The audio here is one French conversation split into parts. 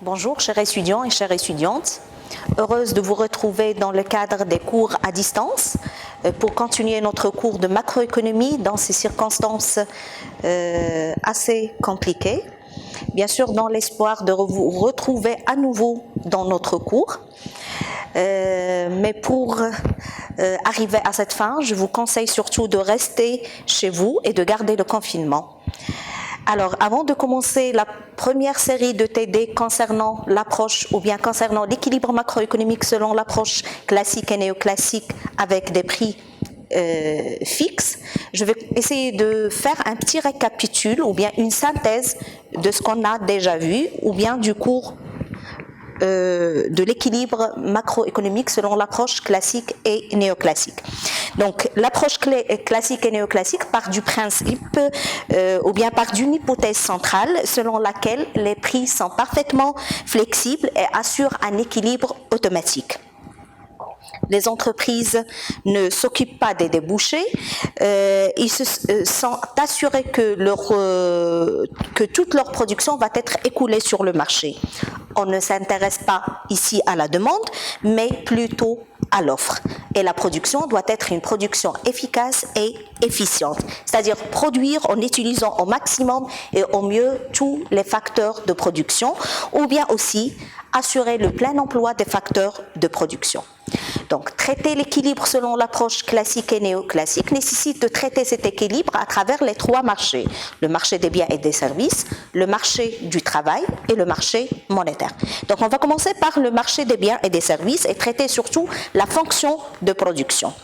Bonjour chers étudiants et chères étudiantes, heureuse de vous retrouver dans le cadre des cours à distance pour continuer notre cours de macroéconomie dans ces circonstances assez compliquées. Bien sûr dans l'espoir de vous retrouver à nouveau dans notre cours. Mais pour arriver à cette fin, je vous conseille surtout de rester chez vous et de garder le confinement. Alors, avant de commencer la première série de TD concernant l'approche ou bien concernant l'équilibre macroéconomique selon l'approche classique et néoclassique avec des prix fixes, je vais essayer de faire un petit récapitule ou bien une synthèse de ce qu'on a déjà vu ou bien du cours de l'équilibre macroéconomique selon l'approche classique et néoclassique. Donc l'approche classique et néoclassique part du principe ou bien part d'une hypothèse centrale selon laquelle les prix sont parfaitement flexibles et assurent un équilibre automatique. Les entreprises ne s'occupent pas des débouchés, ils se sont assurés que toute leur production va être écoulée sur le marché. On ne s'intéresse pas ici à la demande, mais plutôt à l'offre. Et la production doit être une production efficace et efficiente, c'est-à-dire produire en utilisant au maximum et au mieux tous les facteurs de production, ou bien aussi assurer le plein emploi des facteurs de production. Donc, traiter l'équilibre selon l'approche classique et néoclassique nécessite de traiter cet équilibre à travers les trois marchés. Le marché des biens et des services, le marché du travail et le marché monétaire. Donc, on va commencer par le marché des biens et des services et traiter surtout la fonction de production.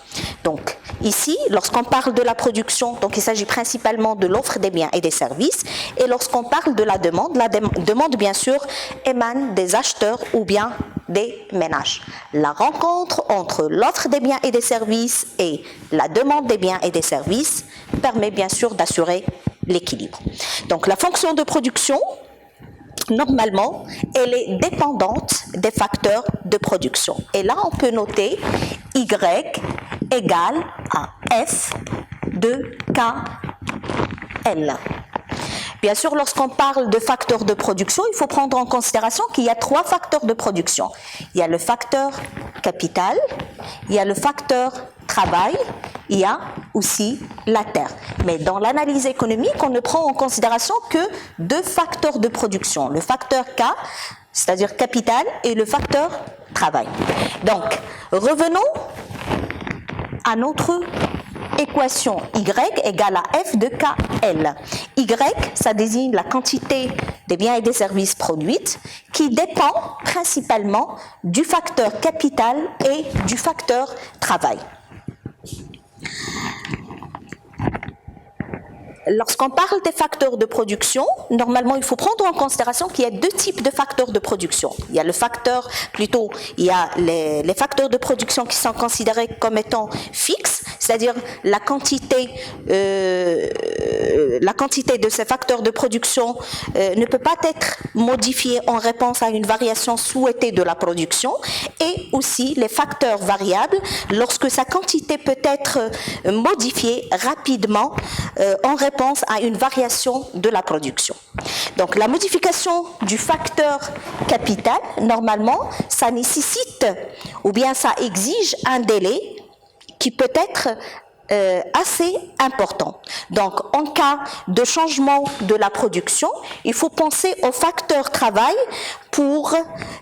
Donc, ici, lorsqu'on parle de la production, donc il s'agit principalement de l'offre des biens et des services. Et lorsqu'on parle de la demande bien sûr émane des acheteurs ou bien des ménages. La rencontre entre l'offre des biens et des services et la demande des biens et des services permet bien sûr d'assurer l'équilibre. Donc la fonction de production, normalement, elle est dépendante des facteurs de production. Et là, on peut noter Y égale à F de KL. Bien sûr, lorsqu'on parle de facteurs de production, il faut prendre en considération qu'il y a trois facteurs de production. Il y a le facteur capital, il y a le facteur travail, il y a aussi la terre. Mais dans l'analyse économique, on ne prend en considération que deux facteurs de production. Le facteur K, c'est-à-dire capital, et le facteur travail. Donc, revenons à notre équation Y égale à F de KL. Y, ça désigne la quantité des biens et des services produites qui dépend principalement du facteur capital et du facteur travail. Lorsqu'on parle des facteurs de production, normalement, il faut prendre en considération qu'il y a deux types de facteurs de production. Il y a les facteurs de production qui sont considérés comme étant fixes, c'est-à-dire la quantité de ces facteurs de production ne peut pas être modifiée en réponse à une variation souhaitée de la production, et aussi les facteurs variables lorsque sa quantité peut être modifiée rapidement en réponse à une variation de la production. Donc la modification du facteur capital, normalement, ça nécessite ou bien ça exige un délai qui peut être assez important. Donc, en cas de changement de la production, il faut penser au facteur travail pour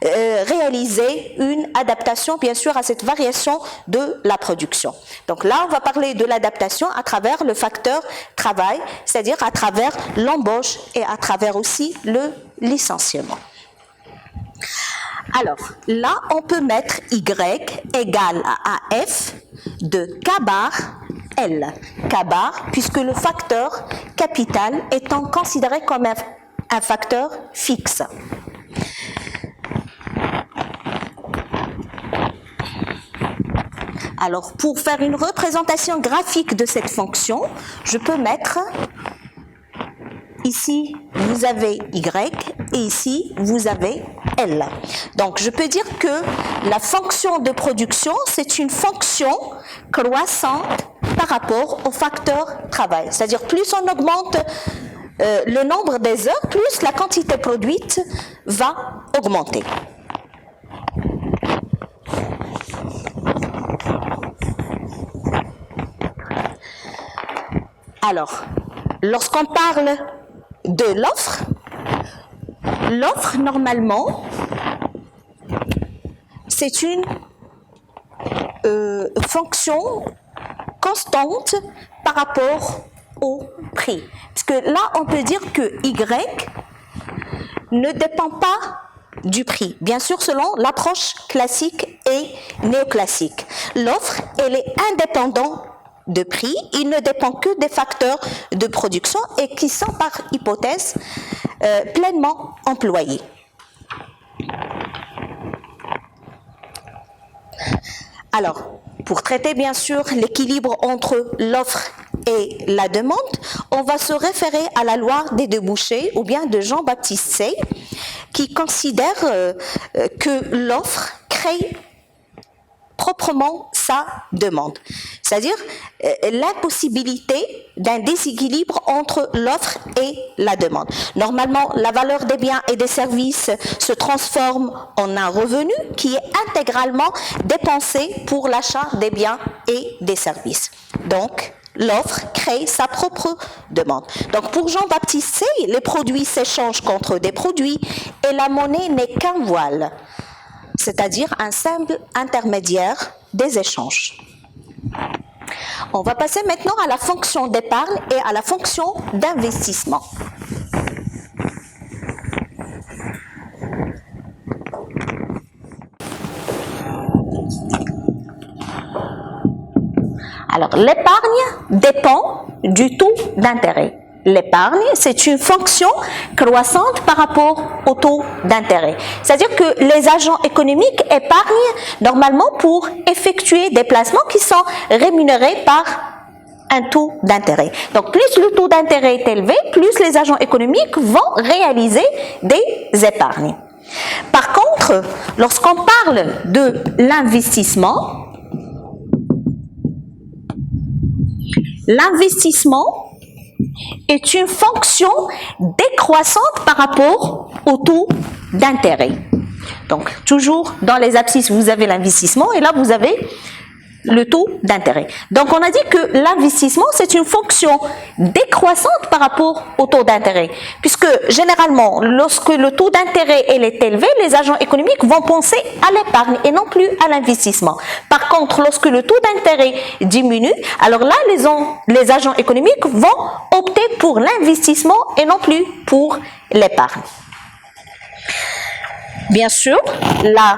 réaliser une adaptation, bien sûr, à cette variation de la production. Donc là, on va parler de l'adaptation à travers le facteur travail, c'est-à-dire à travers l'embauche et à travers aussi le licenciement. Alors, là, on peut mettre Y égale à F de K bar L. K bar, puisque le facteur capital étant considéré comme un facteur fixe. Alors, pour faire une représentation graphique de cette fonction, je peux mettre ici, vous avez Y et ici, vous avez L. Donc, je peux dire que la fonction de production, c'est une fonction croissante par rapport au facteur travail. C'est-à-dire, plus on augmente le nombre des heures, plus la quantité produite va augmenter. Alors, lorsqu'on parle de l'offre, normalement, c'est une fonction constante par rapport au prix. Parce que là, on peut dire que Y ne dépend pas du prix. Bien sûr, selon l'approche classique et néoclassique. L'offre, elle est indépendante de prix, il ne dépend que des facteurs de production et qui sont par hypothèse pleinement employés. Alors, pour traiter bien sûr l'équilibre entre l'offre et la demande, on va se référer à la loi des débouchés ou bien de Jean-Baptiste Say qui considère que l'offre crée proprement sa demande. C'est-à-dire l'impossibilité d'un déséquilibre entre l'offre et la demande. Normalement, la valeur des biens et des services se transforme en un revenu qui est intégralement dépensé pour l'achat des biens et des services. Donc, l'offre crée sa propre demande. Donc, pour Jean-Baptiste Say, les produits s'échangent contre des produits et la monnaie n'est qu'un voile, c'est-à-dire un simple intermédiaire des échanges. On va passer maintenant à la fonction d'épargne et à la fonction d'investissement. Alors, l'épargne dépend du taux d'intérêt. L'épargne, c'est une fonction croissante par rapport au taux d'intérêt. C'est-à-dire que les agents économiques épargnent normalement pour effectuer des placements qui sont rémunérés par un taux d'intérêt. Donc, plus le taux d'intérêt est élevé, plus les agents économiques vont réaliser des épargnes. Par contre, lorsqu'on parle de l'investissement, est une fonction décroissante par rapport au taux d'intérêt. Donc, toujours dans les abscisses, vous avez l'investissement et là, vous avez le taux d'intérêt. Donc, on a dit que l'investissement, c'est une fonction décroissante par rapport au taux d'intérêt. Puisque, généralement, lorsque le taux d'intérêt est élevé, les agents économiques vont penser à l'épargne et non plus à l'investissement. Par contre, lorsque le taux d'intérêt diminue, alors là, les agents économiques vont opter pour l'investissement et non plus pour l'épargne. Bien sûr, la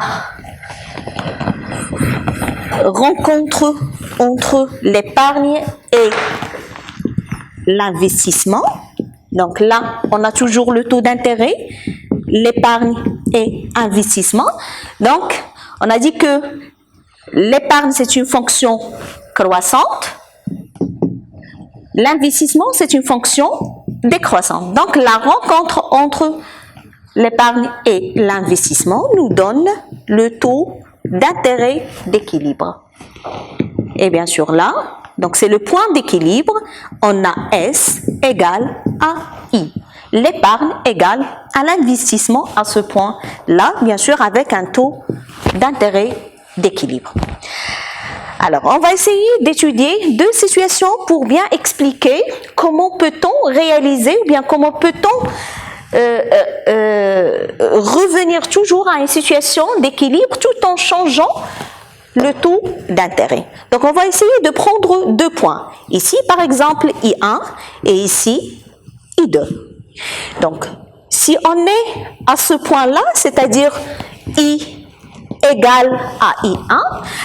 rencontre entre l'épargne et l'investissement. Donc là, on a toujours le taux d'intérêt, l'épargne et investissement. Donc, on a dit que l'épargne, c'est une fonction croissante. L'investissement, c'est une fonction décroissante. Donc, la rencontre entre l'épargne et l'investissement nous donne le taux d'intérêt d'équilibre. Et bien sûr là, donc c'est le point d'équilibre, on a S égale à I. L'épargne égale à l'investissement à ce point-là, bien sûr avec un taux d'intérêt d'équilibre. Alors, on va essayer d'étudier deux situations pour bien expliquer comment peut-on réaliser ou bien comment peut-on revenir toujours à une situation d'équilibre tout en changeant le taux d'intérêt. Donc, on va essayer de prendre deux points. Ici, par exemple, I1 et ici, I2. Donc, si on est à ce point-là, c'est-à-dire I égale à I1,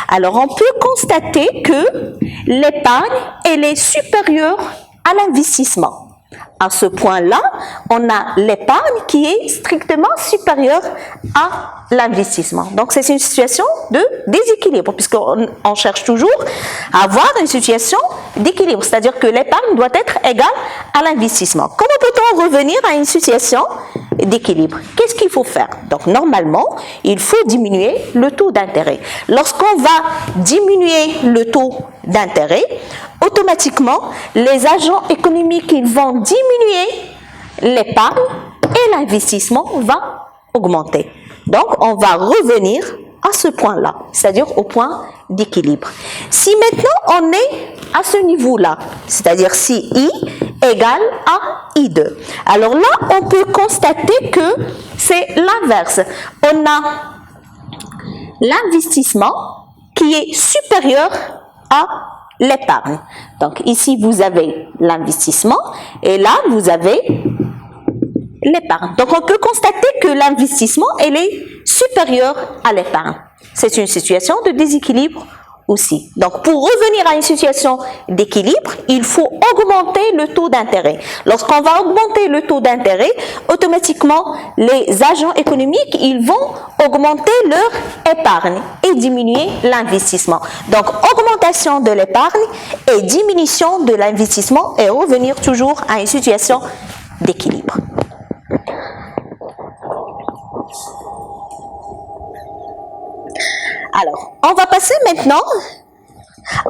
alors on peut constater que l'épargne, elle est supérieure à l'investissement. À ce point-là, on a l'épargne qui est strictement supérieure à l'investissement. Donc, c'est une situation de déséquilibre, puisqu'on cherche toujours à avoir une situation d'équilibre, c'est-à-dire que l'épargne doit être égale à l'investissement. Comment peut-on revenir à une situation d'équilibre? Qu'est-ce qu'il faut faire? Donc, normalement, il faut diminuer le taux d'intérêt. Lorsqu'on va diminuer le taux d'intérêt, automatiquement, les agents économiques ils vont diminuer l'épargne et l'investissement va augmenter. Donc, on va revenir à ce point-là, c'est-à-dire au point d'équilibre. Si maintenant on est à ce niveau-là, c'est-à-dire si I égale à I2, alors là, on peut constater que c'est l'inverse. On a l'investissement qui est supérieur à l'épargne. Donc ici, vous avez l'investissement et là, vous avez l'épargne. Donc on peut constater que l'investissement, elle est supérieur à l'épargne. C'est une situation de déséquilibre aussi. Donc pour revenir à une situation d'équilibre, il faut augmenter le taux d'intérêt. Lorsqu'on va augmenter le taux d'intérêt, automatiquement les agents économiques, ils vont augmenter leur épargne et diminuer l'investissement. Donc augmentation de l'épargne et diminution de l'investissement et revenir toujours à une situation d'équilibre. Alors, on va passer maintenant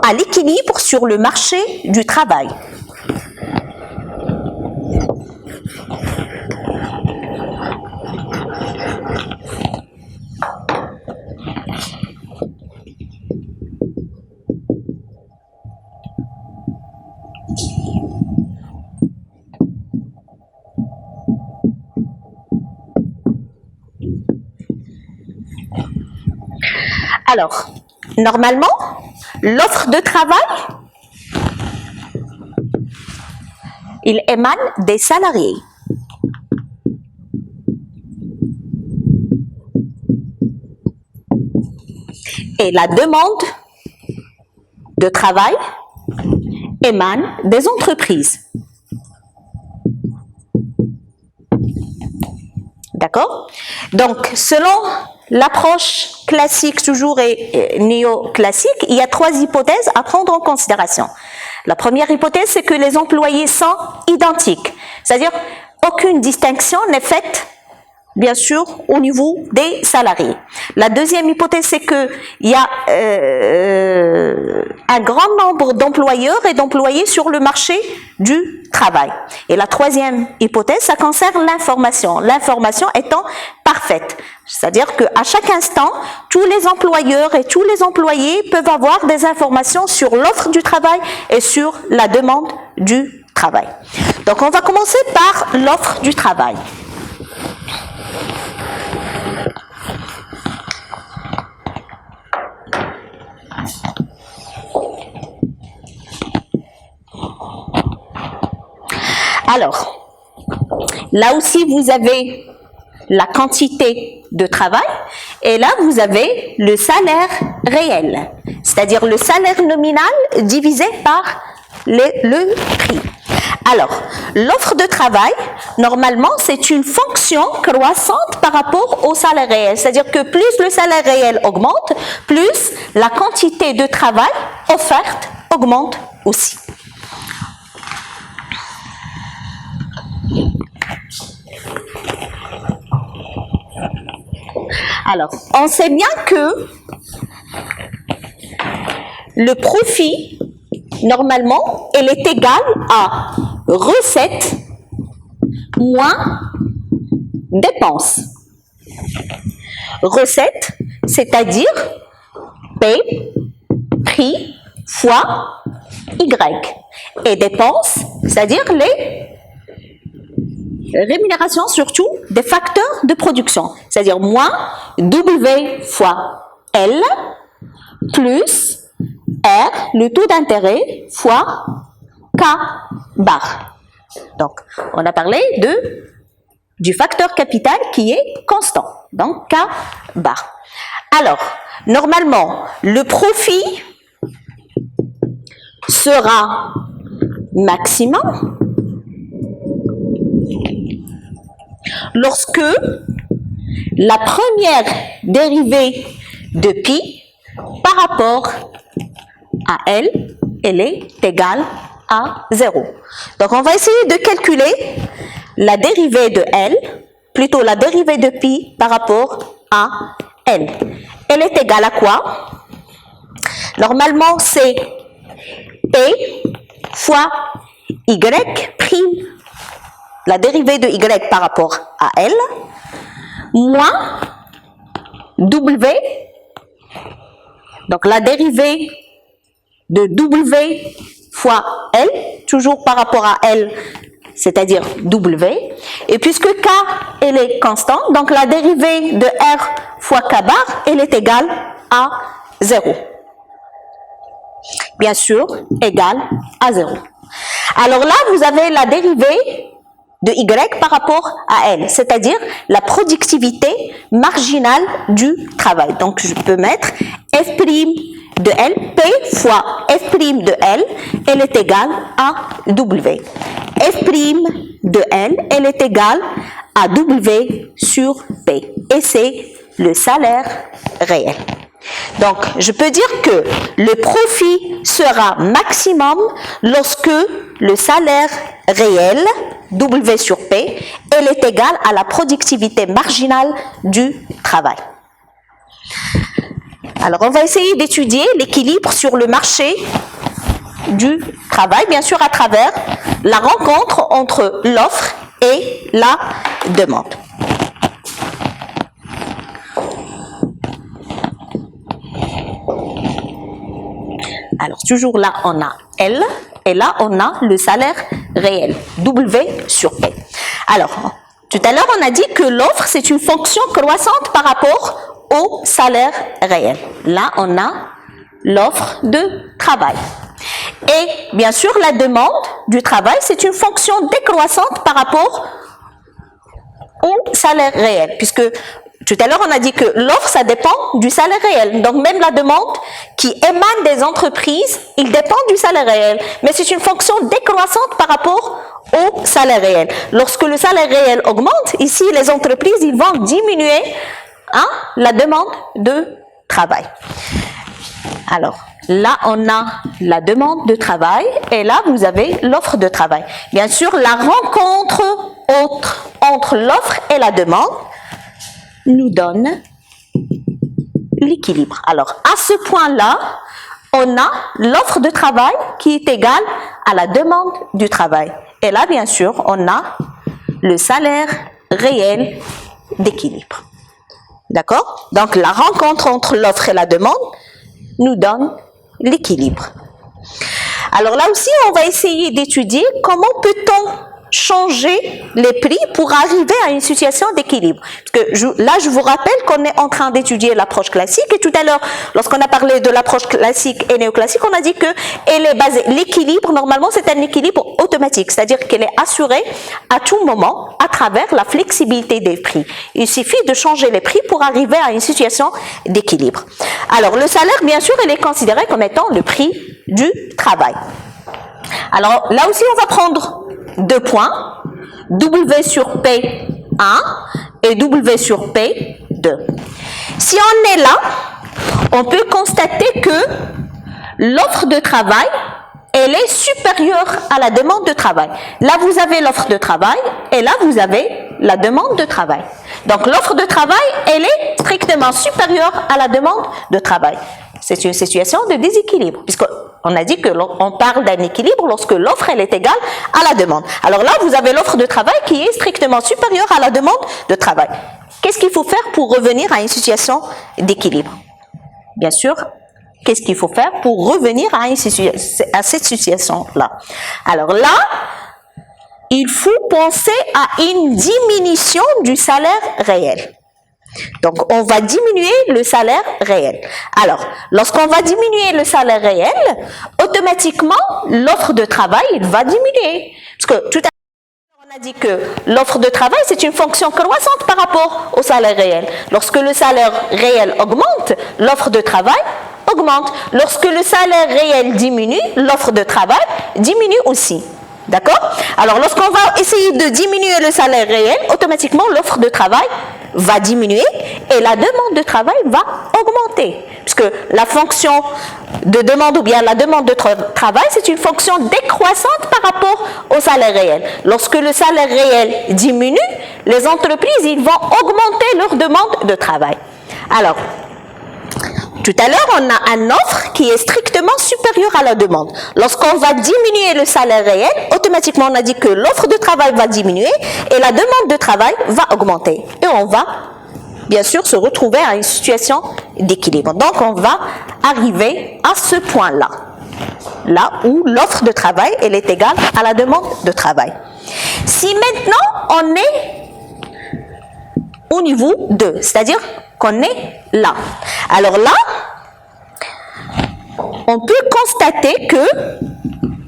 à l'équilibre sur le marché du travail. Alors, normalement, l'offre de travail, il émane des salariés. Et la demande de travail émane des entreprises. D'accord? Donc, selon l'approche classique toujours et néoclassique, il y a trois hypothèses à prendre en considération. La première hypothèse, c'est que les employés sont identiques, c'est-à-dire aucune distinction n'est faite, bien sûr, au niveau des salariés. La deuxième hypothèse, c'est qu'il y a un grand nombre d'employeurs et d'employés sur le marché du travail. Et la troisième hypothèse, ça concerne l'information. L'information étant parfaite. C'est-à-dire qu'à chaque instant, tous les employeurs et tous les employés peuvent avoir des informations sur l'offre du travail et sur la demande du travail. Donc, on va commencer par l'offre du travail. Alors, là aussi, vous avez la quantité de travail et là, vous avez le salaire réel, c'est-à-dire le salaire nominal divisé par le prix. Alors, l'offre de travail, normalement, c'est une fonction croissante par rapport au salaire réel, c'est-à-dire que plus le salaire réel augmente, plus la quantité de travail offerte augmente aussi. Alors, on sait bien que le profit, normalement, il est égal à recette moins dépenses. Recette, c'est-à-dire P, prix, fois Y. Et dépenses, c'est-à-dire les rémunération surtout des facteurs de production, c'est-à-dire moins W fois L plus R, le taux d'intérêt, fois K bar. Donc, on a parlé du facteur capital qui est constant, donc K bar. Alors, normalement, le profit sera maximum lorsque la première dérivée de pi par rapport à L, elle est égale à 0. Donc, on va essayer de calculer la dérivée de L, plutôt la dérivée de pi par rapport à L. Elle est égale à quoi? Normalement, c'est P fois Y prime la dérivée de y par rapport à L, moins W, donc la dérivée de W fois L, toujours par rapport à L, c'est-à-dire W, et puisque K, elle est constante, donc la dérivée de R fois K bar, elle est égale à 0. Bien sûr, égale à 0. Alors là, vous avez la dérivée de Y par rapport à L, c'est-à-dire la productivité marginale du travail. Donc, je peux mettre F' de L, P fois F' de L, elle est égale à W. F' de L, elle est égale à W sur P. Et c'est le salaire réel. Donc, je peux dire que le profit sera maximum lorsque le salaire réel, W sur P, elle est égale à la productivité marginale du travail. Alors, on va essayer d'étudier l'équilibre sur le marché du travail, bien sûr à travers la rencontre entre l'offre et la demande. Alors, toujours là, on a L, et là, on a le salaire réel, W sur P. Alors, tout à l'heure, on a dit que l'offre, c'est une fonction croissante par rapport au salaire réel. Là, on a l'offre de travail. Et bien sûr, la demande du travail, c'est une fonction décroissante par rapport au salaire réel, puisque tout à l'heure, on a dit que l'offre, ça dépend du salaire réel. Donc, même la demande qui émane des entreprises, il dépend du salaire réel. Mais c'est une fonction décroissante par rapport au salaire réel. Lorsque le salaire réel augmente, ici, les entreprises, ils vont diminuer la demande de travail. Alors, là, on a la demande de travail et là, vous avez l'offre de travail. Bien sûr, la rencontre entre l'offre et la demande nous donne l'équilibre. Alors, à ce point-là, on a l'offre de travail qui est égale à la demande du travail. Et là, bien sûr, on a le salaire réel d'équilibre. D'accord? Donc, la rencontre entre l'offre et la demande nous donne l'équilibre. Alors là aussi, on va essayer d'étudier comment peut-on changer les prix pour arriver à une situation d'équilibre. Parce que là, je vous rappelle qu'on est en train d'étudier l'approche classique et tout à l'heure, lorsqu'on a parlé de l'approche classique et néoclassique, on a dit que elle est basée, l'équilibre, normalement, c'est un équilibre automatique, c'est-à-dire qu'elle est assurée à tout moment à travers la flexibilité des prix. Il suffit de changer les prix pour arriver à une situation d'équilibre. Alors, le salaire, bien sûr, il est considéré comme étant le prix du travail. Alors, là aussi, on va prendre 2 points, W sur P 1 et W sur P 2. Si on est là, on peut constater que l'offre de travail, elle est supérieure à la demande de travail. Là, vous avez l'offre de travail et là, vous avez la demande de travail. Donc, l'offre de travail, elle est strictement supérieure à la demande de travail. C'est une situation de déséquilibre, puisqu'on a dit que l'on parle d'un équilibre lorsque l'offre elle est égale à la demande. Alors là, vous avez l'offre de travail qui est strictement supérieure à la demande de travail. Qu'est-ce qu'il faut faire pour revenir à une situation d'équilibre? Bien sûr, qu'est-ce qu'il faut faire pour revenir à cette situation-là? Alors là, il faut penser à une diminution du salaire réel. Donc, on va diminuer le salaire réel. Alors, lorsqu'on va diminuer le salaire réel, automatiquement, l'offre de travail va diminuer. Parce que tout à l'heure, on a dit que l'offre de travail, c'est une fonction croissante par rapport au salaire réel. Lorsque le salaire réel augmente, l'offre de travail augmente. Lorsque le salaire réel diminue, l'offre de travail diminue aussi. D'accord? Alors, lorsqu'on va essayer de diminuer le salaire réel, automatiquement, l'offre de travail va diminuer et la demande de travail va augmenter. Puisque la fonction de demande ou bien la demande de travail, c'est une fonction décroissante par rapport au salaire réel. Lorsque le salaire réel diminue, les entreprises, ils vont augmenter leur demande de travail. Alors, Tout à l'heure, on a une offre qui est strictement supérieure à la demande. Lorsqu'on va diminuer le salaire réel, automatiquement, on a dit que l'offre de travail va diminuer et la demande de travail va augmenter. Et on va, bien sûr, se retrouver à une situation d'équilibre. Donc, on va arriver à ce point-là, là où l'offre de travail, elle est égale à la demande de travail. Si maintenant, on est au niveau 2, c'est-à-dire qu'on est là. Alors là, on peut constater que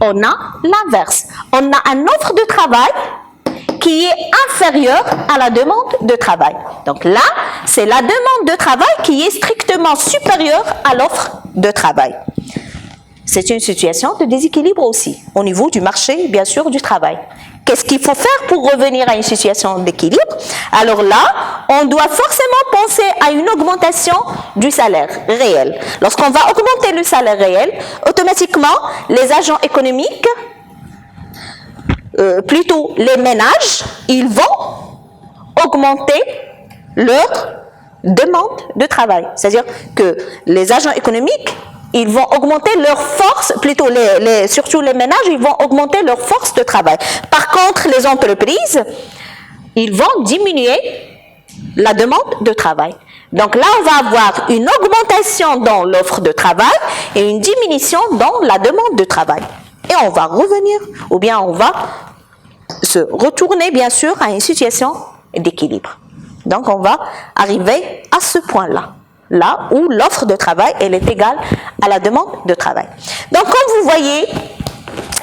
on a l'inverse. On a une offre de travail qui est inférieure à la demande de travail. Donc là, c'est la demande de travail qui est strictement supérieure à l'offre de travail. C'est une situation de déséquilibre aussi, au niveau du marché, bien sûr, du travail. Qu'est-ce qu'il faut faire pour revenir à une situation d'équilibre? Alors là, on doit forcément penser à une augmentation du salaire réel. Lorsqu'on va augmenter le salaire réel, automatiquement, les agents économiques, plutôt les ménages, ils vont augmenter leur demande de travail. C'est-à-dire que les agents économiques, ils vont augmenter leur force, plutôt surtout les ménages, ils vont augmenter leur force de travail. Par contre, les entreprises, ils vont diminuer la demande de travail. Donc là, on va avoir une augmentation dans l'offre de travail et une diminution dans la demande de travail. Et on va revenir, ou bien on va se retourner, bien sûr, à une situation d'équilibre. Donc, on va arriver à ce point-là. Là où l'offre de travail, elle est égale à la demande de travail. Donc, comme vous voyez,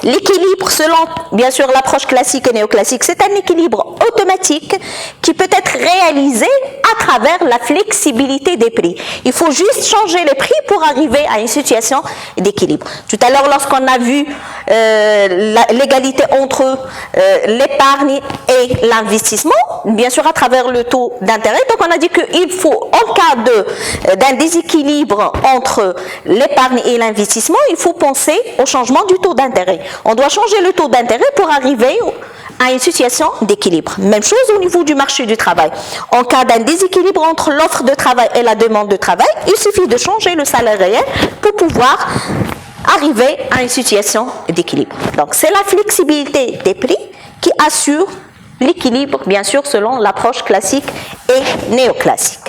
l'équilibre selon, bien sûr, l'approche classique et néoclassique, c'est un équilibre automatique qui peut être réalisé à travers la flexibilité des prix. Il faut juste changer les prix pour arriver à une situation d'équilibre. Tout à l'heure, lorsqu'on a vu l'égalité entre l'épargne et l'investissement, bien sûr à travers le taux d'intérêt, donc on a dit qu'il faut, en cas d'un déséquilibre entre l'épargne et l'investissement, il faut penser au changement du taux d'intérêt. On doit changer le taux d'intérêt pour arriver à une situation d'équilibre. Même chose au niveau du marché du travail. En cas d'un déséquilibre entre l'offre de travail et la demande de travail, il suffit de changer le salaire réel pour pouvoir arriver à une situation d'équilibre. Donc, c'est la flexibilité des prix qui assure l'équilibre, bien sûr, selon l'approche classique et néoclassique.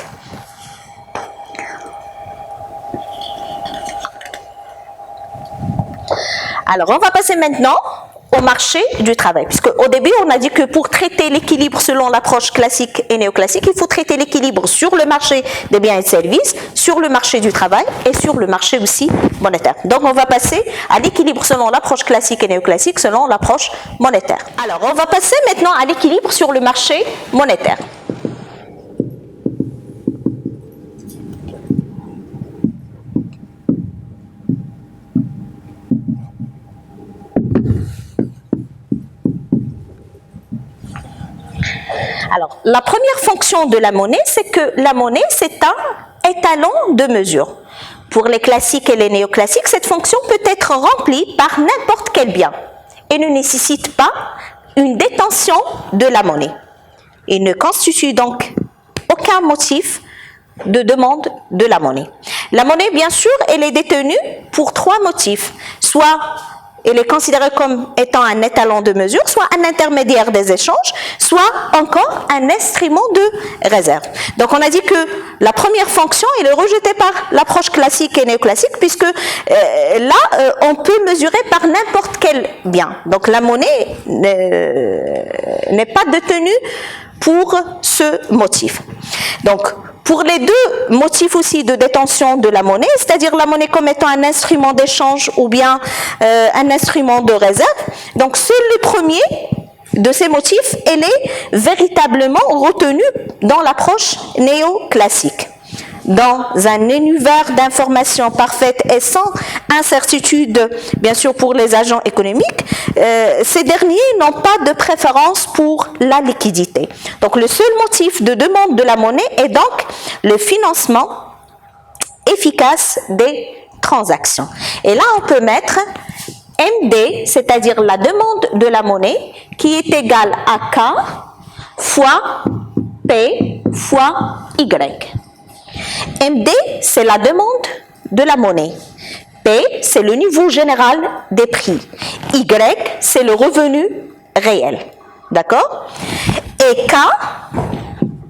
Alors, on va passer maintenant au marché du travail, puisque au début, on a dit que pour traiter l'équilibre selon l'approche classique et néoclassique, il faut traiter l'équilibre sur le marché des biens et services, sur le marché du travail et sur le marché aussi monétaire. Donc, on va passer à l'équilibre selon l'approche classique et néoclassique, selon l'approche monétaire. Alors, on va passer maintenant à l'équilibre sur le marché monétaire. Alors, la première fonction de la monnaie, c'est que la monnaie, c'est un étalon de mesure. Pour les classiques et les néoclassiques, cette fonction peut être remplie par n'importe quel bien et ne nécessite pas une détention de la monnaie. Il ne constitue donc aucun motif de demande de la monnaie. La monnaie, bien sûr, elle est détenue pour trois motifs. Soit elle est considérée comme étant un étalon de mesure, soit un intermédiaire des échanges, soit encore un instrument de réserve. Donc on a dit que la première fonction, elle est rejetée par l'approche classique et néoclassique, puisque là, on peut mesurer par n'importe quel bien. Donc la monnaie n'est pas détenue pour ce motif. Donc, pour les deux motifs aussi de détention de la monnaie, c'est-à-dire la monnaie comme étant un instrument d'échange ou bien un instrument de réserve, donc seul le premier de ces motifs, elle est véritablement retenue dans l'approche néoclassique. Dans un univers d'informations parfaites et sans incertitude, bien sûr pour les agents économiques, ces derniers n'ont pas de préférence pour la liquidité. Donc le seul motif de demande de la monnaie est donc le financement efficace des transactions. Et là on peut mettre MD, c'est-à-dire la demande de la monnaie, qui est égale à K fois P fois Y. MD, c'est la demande de la monnaie. P, c'est le niveau général des prix. Y, c'est le revenu réel. D'accord? Et K,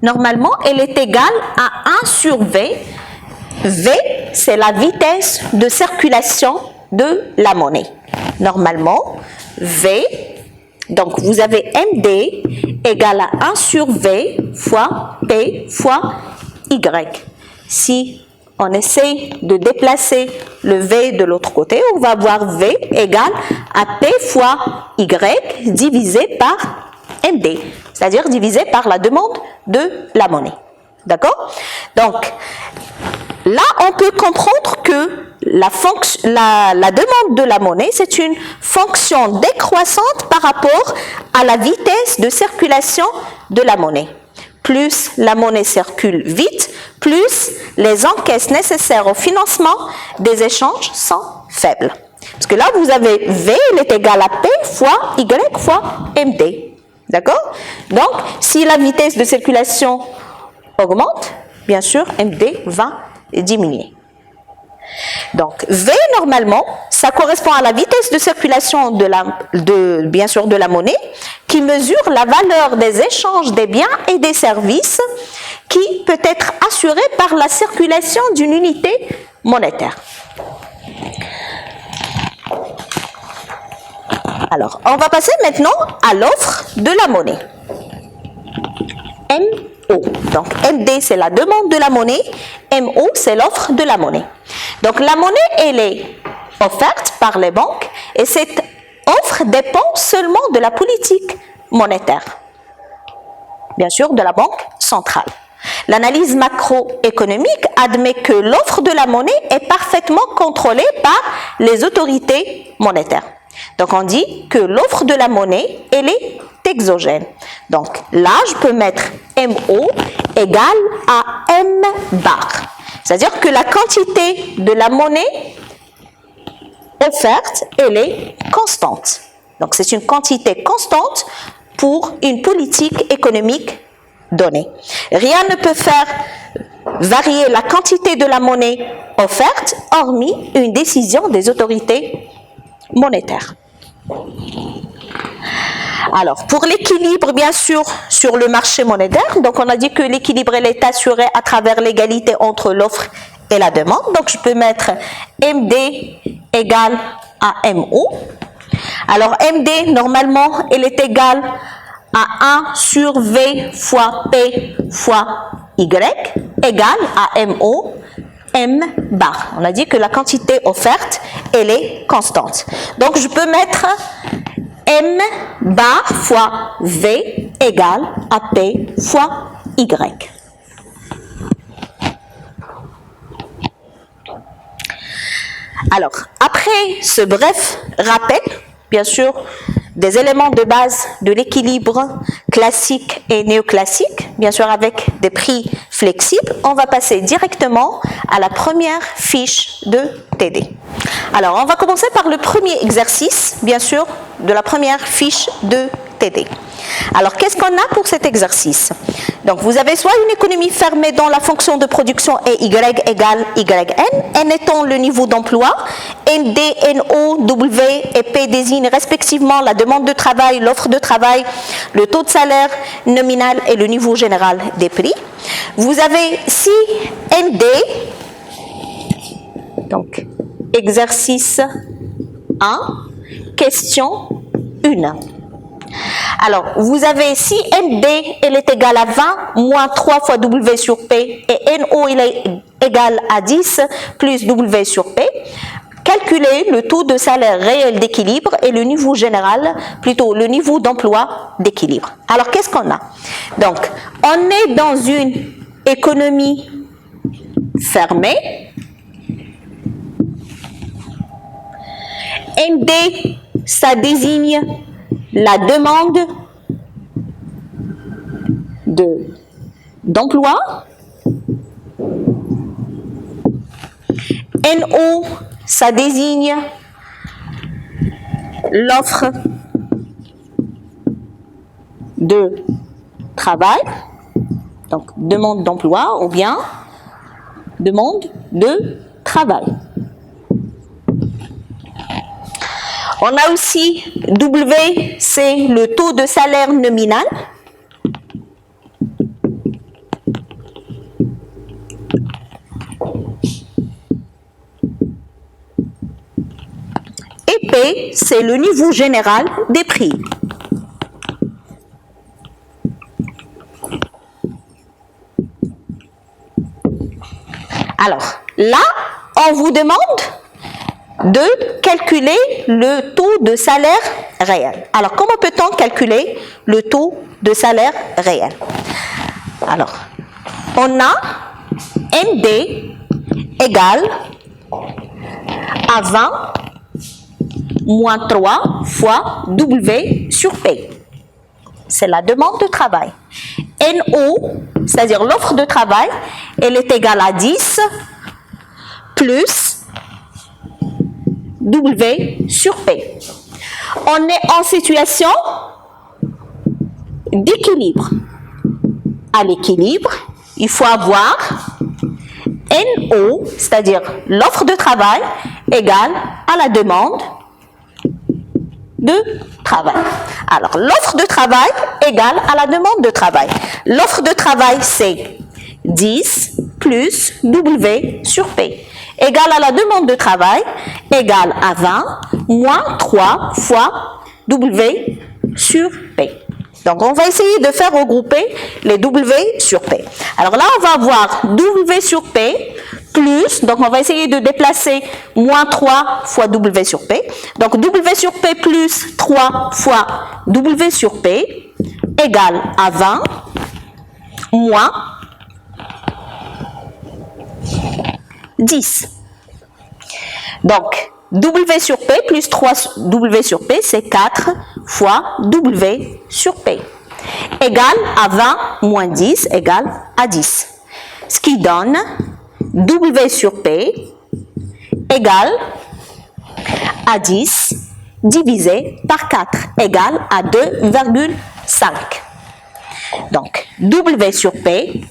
normalement, elle est égale à 1 sur V. V, c'est la vitesse de circulation de la monnaie. Normalement, V, donc vous avez MD égale à 1 sur V fois P fois Y. Si on essaie de déplacer le V de l'autre côté, on va avoir V égale à P fois Y divisé par MD, c'est-à-dire divisé par la demande de la monnaie. D'accord? Donc, là, on peut comprendre que la demande de la monnaie, c'est une fonction décroissante par rapport à la vitesse de circulation de la monnaie. Plus la monnaie circule vite, plus les encaisses nécessaires au financement des échanges sont faibles. Parce que là, vous avez V, il est égal à P fois Y fois MD. D'accord? Donc, si la vitesse de circulation augmente, bien sûr, MD va diminuer. Donc, V, normalement, ça correspond à la vitesse de circulation bien sûr, de la monnaie qui mesure la valeur des échanges des biens et des services qui peut être assurée par la circulation d'une unité monétaire. Alors, on va passer maintenant à l'offre de la monnaie. MO. Donc, MD, c'est la demande de la monnaie. MO, c'est l'offre de la monnaie. Donc, la monnaie, elle est offerte par les banques et cette offre dépend seulement de la politique monétaire. Bien sûr, de la banque centrale. L'analyse macroéconomique admet que l'offre de la monnaie est parfaitement contrôlée par les autorités monétaires. Donc, on dit que l'offre de la monnaie, elle est exogène. Donc, là, je peux mettre MO égale à M bar. C'est-à-dire que la quantité de la monnaie offerte, elle est constante. Donc, c'est une quantité constante pour une politique économique donnée. Rien ne peut faire varier la quantité de la monnaie offerte, hormis une décision des autorités monétaires. Alors, pour l'équilibre, bien sûr, sur le marché monétaire, donc on a dit que l'équilibre est assuré à travers l'égalité entre l'offre et la demande. Donc, je peux mettre MD égale à MO. Alors, MD, normalement, elle est égale à 1 sur V fois P fois Y égale à MO, M bar. On a dit que la quantité offerte, elle est constante. Donc, je peux mettre M bar fois V égale à P fois Y. Alors, après ce bref rappel, bien sûr, des éléments de base de l'équilibre classique et néoclassique, bien sûr avec des prix flexibles, on va passer directement à la première fiche de TD. Alors, on va commencer par le premier exercice, bien sûr, de la première fiche de TD. Alors, qu'est-ce qu'on a pour cet exercice? Donc, vous avez soit une économie fermée dont la fonction de production est Y égale YN, N étant le niveau d'emploi, ND, NO, W et P désignent respectivement la demande de travail, l'offre de travail, le taux de salaire nominal et le niveau général des prix. Vous avez si ND, donc exercice 1, question 1. Alors, vous avez si ND elle est égale à 20 moins 3 fois W sur P et NO il est égal à 10 plus W sur P, calculez le taux de salaire réel d'équilibre et le niveau général, plutôt le niveau d'emploi d'équilibre. Alors, qu'est-ce qu'on a? Donc, on est dans une économie fermée. ND, ça désigne la demande d'emploi. NO, ça désigne l'offre de travail, donc demande d'emploi ou bien demande de travail. On a aussi W, c'est le taux de salaire nominal. Et P, c'est le niveau général des prix. Alors, là, on vous demande de calculer le taux de salaire réel. Alors, comment peut-on calculer le taux de salaire réel? Alors, on a ND égale à 20 moins 3 fois W sur P. C'est la demande de travail. NO, c'est-à-dire l'offre de travail, elle est égale à 10 plus W sur P. On est en situation d'équilibre. À l'équilibre, il faut avoir NO, c'est-à-dire l'offre de travail, égale à la demande de travail. Alors, l'offre de travail égale à la demande de travail. L'offre de travail, c'est 10 plus W sur P, égale à la demande de travail, égale à 20 moins 3 fois W sur P. Donc, on va essayer de faire regrouper les W sur P. Alors là, on va avoir W sur P plus, donc on va essayer de déplacer moins 3 fois W sur P. Donc, W sur P plus 3 fois W sur P égale à 20 moins 10. Donc, W sur P plus 3 W sur P, c'est 4 fois W sur P. Égale à 20 moins 10 égale à 10. Ce qui donne W sur P égale à 10 divisé par 4 égale à 2,5. Donc, W sur P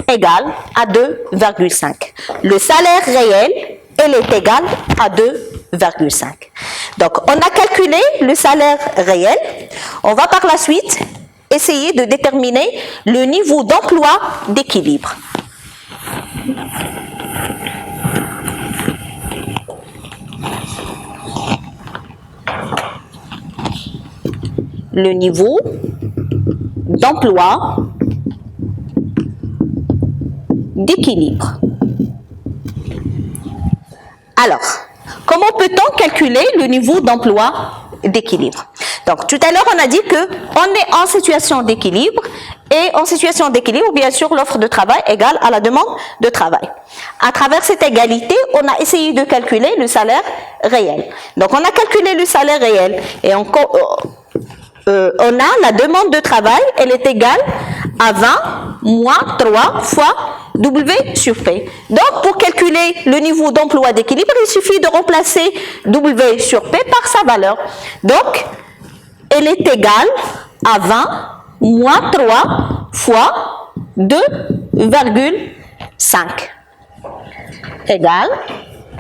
égale à 2,5. Le salaire réel, elle est égale à 2,5. Donc, on a calculé le salaire réel. On va par la suite essayer de déterminer le niveau d'emploi d'équilibre. Le niveau d'emploi d'équilibre. Alors, comment peut-on calculer le niveau d'emploi d'équilibre? Donc, tout à l'heure, on a dit qu'on est en situation d'équilibre et en situation d'équilibre, bien sûr, l'offre de travail égale à la demande de travail. À travers cette égalité, on a essayé de calculer le salaire réel. Donc, on a calculé le salaire réel et on a la demande de travail, elle est égale à 20 moins 3 fois W sur P. Donc, pour calculer le niveau d'emploi d'équilibre, il suffit de remplacer W sur P par sa valeur. Donc, elle est égale à 20 moins 3 fois 2,5 égale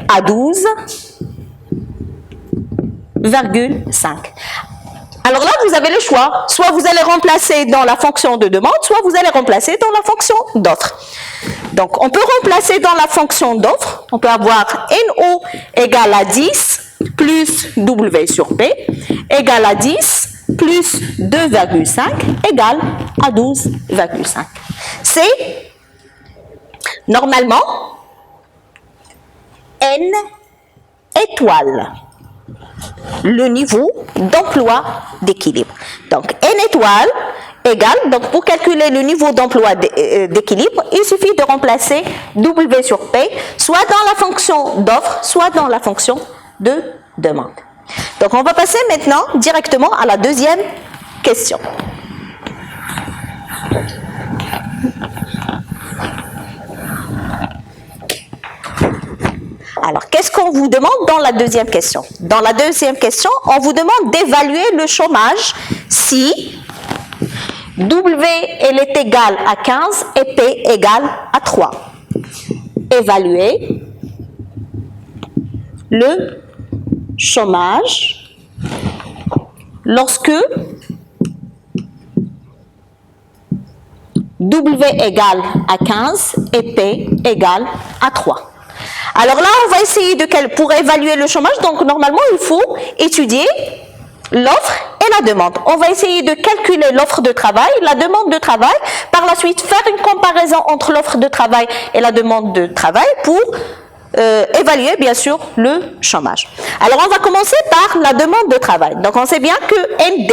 à 12,5. Alors là, vous avez le choix. Soit vous allez remplacer dans la fonction de demande, soit vous allez remplacer dans la fonction d'offre. Donc, on peut remplacer dans la fonction d'offre. On peut avoir NO égale à 10 plus W sur P égale à 10 plus 2,5 égale à 12,5. C'est normalement N étoile. Le niveau d'emploi d'équilibre. Donc, N étoile égale, donc pour calculer le niveau d'emploi d'équilibre, il suffit de remplacer W sur P, soit dans la fonction d'offre, soit dans la fonction de demande. Donc, on va passer maintenant directement à la deuxième question. Alors, qu'est-ce qu'on vous demande dans la deuxième question? Dans la deuxième question, on vous demande d'évaluer le chômage si W elle est égale à 15 et P égale à 3. Évaluer le chômage lorsque W égale à 15 et P égale à 3. Alors là, on va essayer pour évaluer le chômage, donc normalement, il faut étudier l'offre et la demande. On va essayer de calculer l'offre de travail, la demande de travail, par la suite faire une comparaison entre l'offre de travail et la demande de travail pour évaluer bien sûr le chômage. Alors on va commencer par la demande de travail. Donc on sait bien que ND,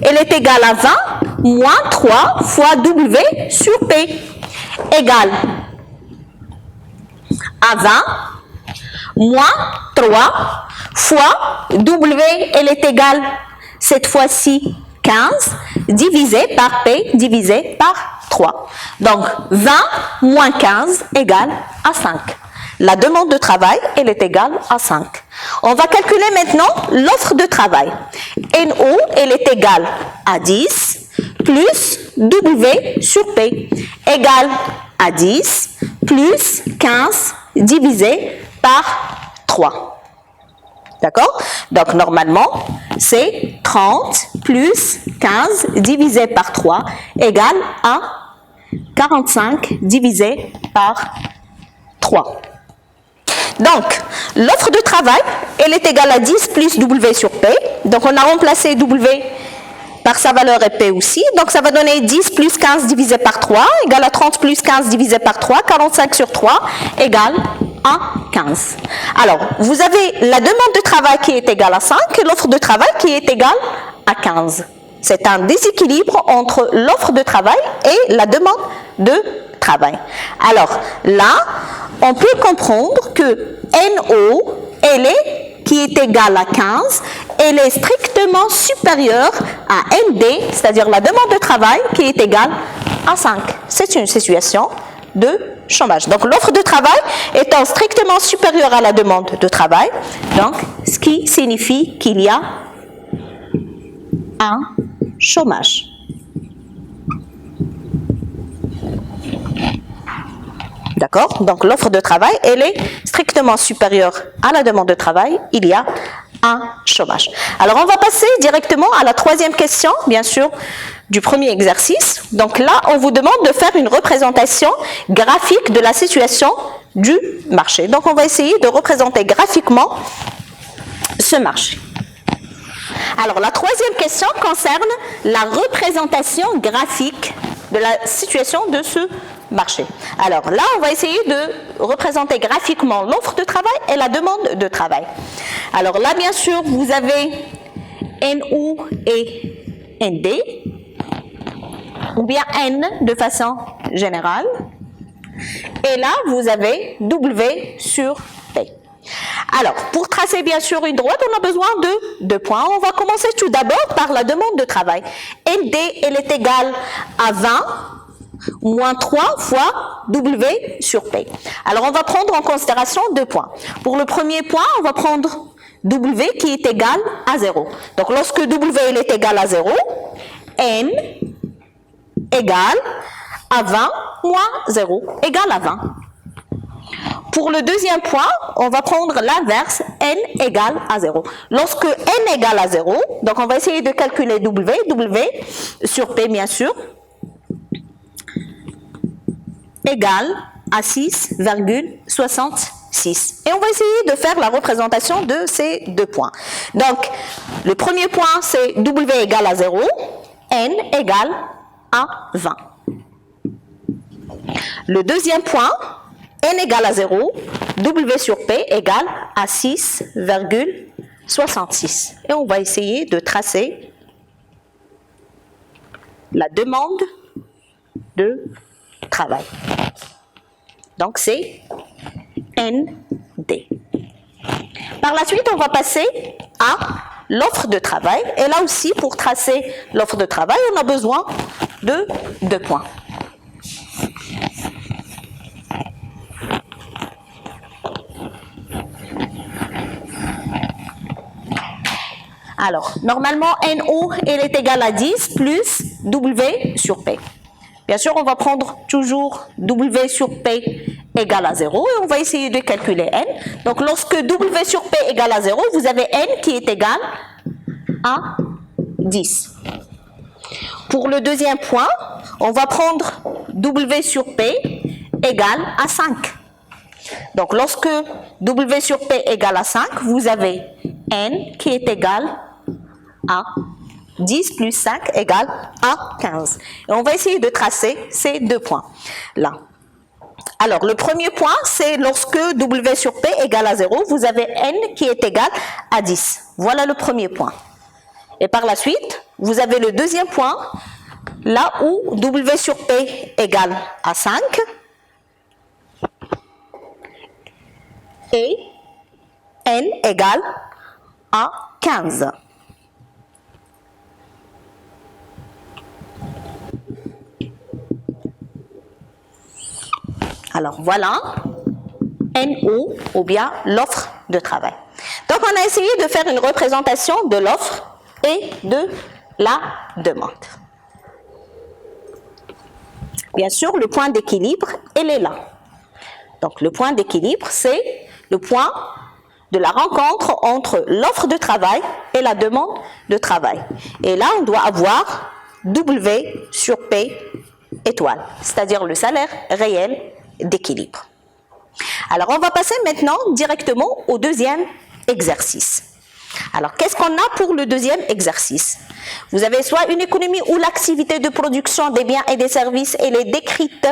elle est égale à 20 moins 3 fois W sur P égale à 20 moins 3 fois W, elle est égale cette fois-ci 15 divisé par P divisé par 3. Donc 20 moins 15 égale à 5. La demande de travail, elle est égale à 5. On va calculer maintenant l'offre de travail. NO, elle est égale à 10 plus W sur P égale à 10 plus 15 divisé par 3. D'accord? Donc normalement, c'est 30 plus 15 divisé par 3 égale à 45 divisé par 3. Donc, l'offre de travail, elle est égale à 10 plus W sur P. Donc, on a remplacé W par sa valeur et P aussi. Donc, ça va donner 10 plus 15 divisé par 3 égale à 30 plus 15 divisé par 3. 45 sur 3 égale à 15. Alors, vous avez la demande de travail qui est égale à 5 et l'offre de travail qui est égale à 15. C'est un déséquilibre entre l'offre de travail et la demande de travail. Alors, là, on peut comprendre que NO, qui est égale à 15, elle est strictement supérieure à ND, c'est-à-dire la demande de travail, qui est égale à 5. C'est une situation de chômage. Donc, l'offre de travail étant strictement supérieure à la demande de travail, donc, ce qui signifie qu'il y a un chômage. D'accord? Donc, l'offre de travail, elle est strictement supérieure à la demande de travail. Il y a un chômage. Alors, on va passer directement à la troisième question, bien sûr, du premier exercice. Donc là, on vous demande de faire une représentation graphique de la situation du marché. Donc, on va essayer de représenter graphiquement ce marché. Alors, la troisième question concerne la représentation graphique de la situation de ce marché. Alors là, on va essayer de représenter graphiquement l'offre de travail et la demande de travail. Alors là, bien sûr, vous avez NO et ND, ou bien N de façon générale. Et là, vous avez W sur P. Alors, pour tracer bien sûr une droite, on a besoin de 2 points. On va commencer tout d'abord par la demande de travail. ND, elle est égale à 20 moins 3 fois W sur P. Alors, on va prendre en considération 2 points. Pour le premier point, on va prendre W qui est égal à 0. Donc, lorsque W elle est égal à 0, N égale à 20 moins 0 égale à 20. Pour le deuxième point, on va prendre l'inverse, N égale à 0. Lorsque N égale à 0, donc on va essayer de calculer W sur P bien sûr, égale à 6,66. Et on va essayer de faire la représentation de ces 2 points. Donc, le premier point, c'est W égale à 0, N égale à 20. Le deuxième point, N égale à 0, W sur P égale à 6,66. Et on va essayer de tracer la demande de travail. Donc, c'est ND. Par la suite, on va passer à l'offre de travail. Et là aussi, pour tracer l'offre de travail, on a besoin de 2 points. Alors, normalement, NO, elle est égale à 10 plus W sur P. Bien sûr, on va prendre toujours W sur P égale à 0 et on va essayer de calculer N. Donc, lorsque W sur P égale à 0, vous avez N qui est égal à 10. Pour le deuxième point, on va prendre W sur P égale à 5. Donc, lorsque W sur P égale à 5, vous avez N qui est égal à 10 plus 5 égale à 15. Et on va essayer de tracer ces deux points là. Alors, le premier point, c'est lorsque W sur P égale à 0, vous avez N qui est égal à 10. Voilà le premier point. Et par la suite, vous avez le deuxième point, là où W sur P égale à 5 et N égale à 15. Alors voilà, NO ou bien l'offre de travail. Donc on a essayé de faire une représentation de l'offre et de la demande. Bien sûr, le point d'équilibre, il est là. Donc le point d'équilibre, c'est le point de la rencontre entre l'offre de travail et la demande de travail. Et là, on doit avoir W sur P étoile, c'est-à-dire le salaire réel d'équilibre. Alors, on va passer maintenant directement au deuxième exercice. Alors, qu'est-ce qu'on a pour le deuxième exercice? Vous avez soit une économie où l'activité de production des biens et des services elle est décrite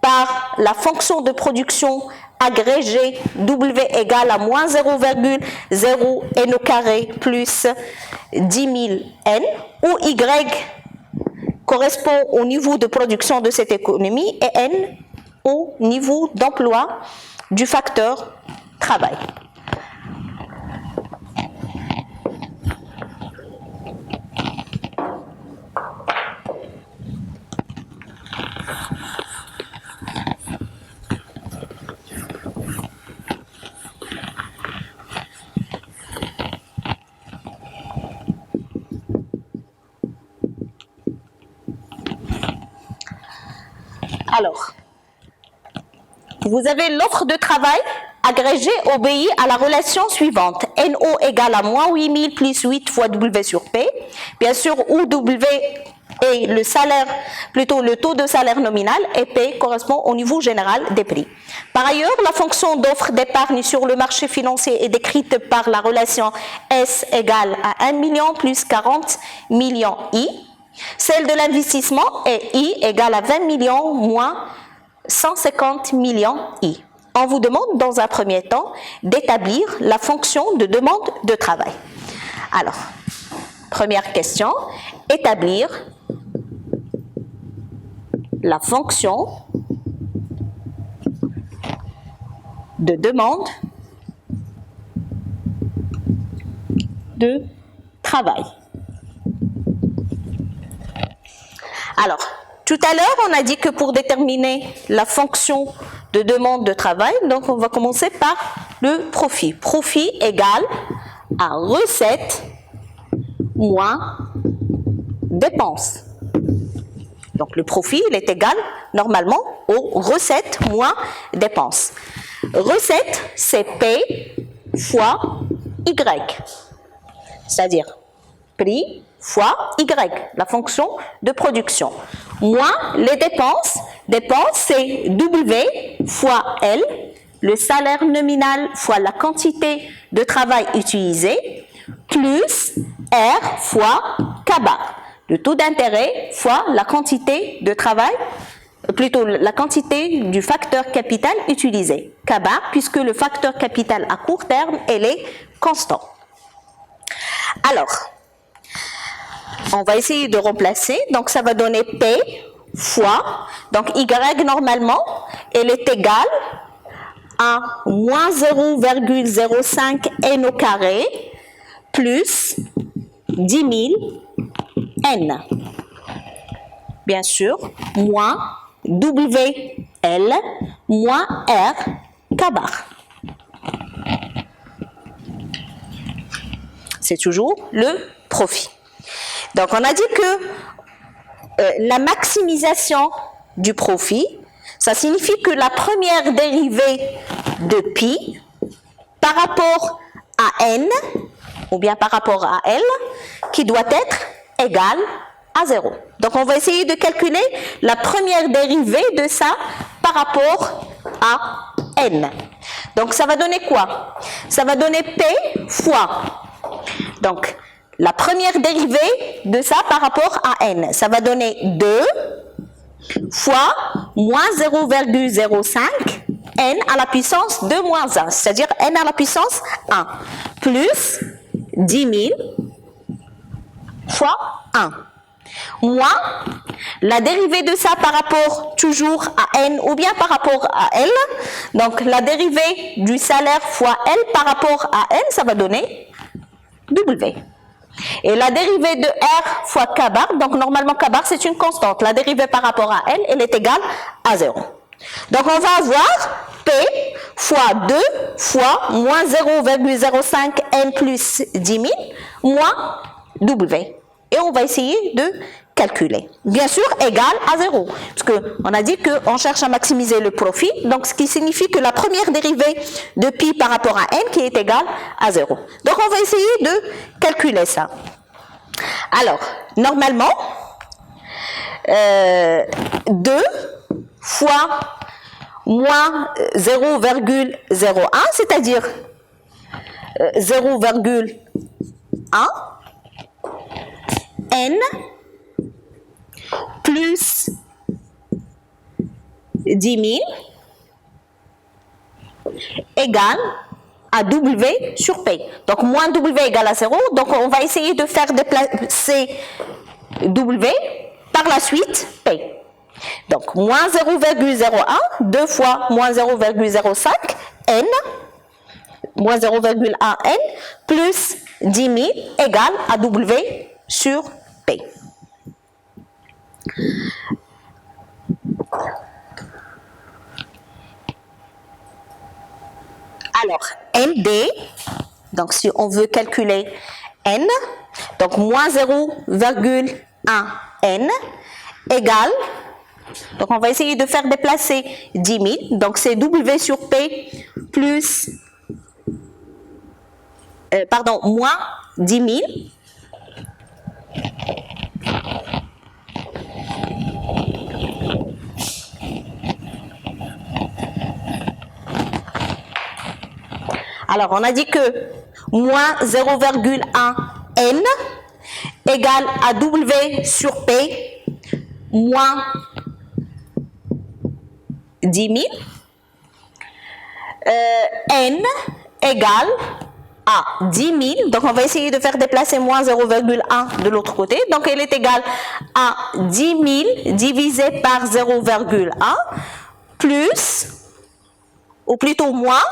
par la fonction de production agrégée W égale à moins 0,0 n au carré plus 10 000 n, où Y correspond au niveau de production de cette économie et N au niveau d'emploi du facteur travail. Alors, vous avez l'offre de travail agrégée obéit à la relation suivante. NO égale à moins 8000 plus 8 fois W sur P. Bien sûr, où W est le salaire, plutôt le taux de salaire nominal et P correspond au niveau général des prix. Par ailleurs, la fonction d'offre d'épargne sur le marché financier est décrite par la relation S égale à 1 million plus 40 millions I. Celle de l'investissement est I égale à 20 millions moins 150 millions I. On vous demande dans un premier temps d'établir la fonction de demande de travail. Alors, première question, établir la fonction de demande de travail. Alors, tout à l'heure, on a dit que pour déterminer la fonction de demande de travail, donc on va commencer par le profit. Profit égale à recette moins dépenses. Donc le profit, il est égal normalement aux recettes moins dépenses. Recette, c'est P fois Y, c'est-à-dire prix fois Y, la fonction de production. Moins les dépenses, c'est W fois L, le salaire nominal fois la quantité de travail utilisée, plus R fois K bar, le taux d'intérêt fois la quantité de travail, plutôt la quantité du facteur capital utilisé, K bar, puisque le facteur capital à court terme, elle est constant. Alors, on va essayer de remplacer, donc ça va donner P fois, donc Y normalement, elle est égale à moins 0,05 n au carré plus 10 000 n. Bien sûr, moins WL moins R K bar. C'est toujours le profit. Donc, on a dit que la maximisation du profit, ça signifie que la première dérivée de pi par rapport à n, ou bien par rapport à L, qui doit être égale à 0. Donc, on va essayer de calculer la première dérivée de ça par rapport à n. Donc, ça va donner quoi? Ça va donner P fois. Donc, la première dérivée de ça par rapport à n, ça va donner 2 fois moins 0,05 n à la puissance de moins 1, c'est-à-dire n à la puissance 1, plus 10 000 fois 1, moins la dérivée de ça par rapport toujours à n ou bien par rapport à L. Donc la dérivée du salaire fois L par rapport à n, ça va donner W. Et la dérivée de R fois K bar, donc normalement K bar c'est une constante, la dérivée par rapport à L, elle est égale à 0. Donc on va avoir P fois 2 fois moins 0,05 n plus 10 000 moins W. Et on va essayer de calculer. Bien sûr, égal à 0. Parce qu'on a dit qu'on cherche à maximiser le profit. Donc, ce qui signifie que la première dérivée de pi par rapport à n qui est égale à 0. Donc, on va essayer de calculer ça. Alors, normalement, 2 fois moins 0,01, c'est-à-dire 0,1 n plus 10 000 égale à W sur P. Donc, moins W égale à 0. Donc, on va essayer de faire déplacer W par la suite P. Donc, moins 0,01, 2 fois moins 0,05 n, moins 0,1 n, plus 10 000 égale à W sur P. Alors, ND, donc si on veut calculer N, donc moins 0,1 N égale, donc on va essayer de faire déplacer 10 000, donc c'est W sur P plus, moins 10 000. Alors, on a dit que moins 0,1 n égale à W sur P moins 10 000. N égale à 10 000. Donc, on va essayer de faire déplacer moins 0,1 de l'autre côté. Donc, elle est égale à 10 000 divisé par 0,1 plus, ou plutôt moins,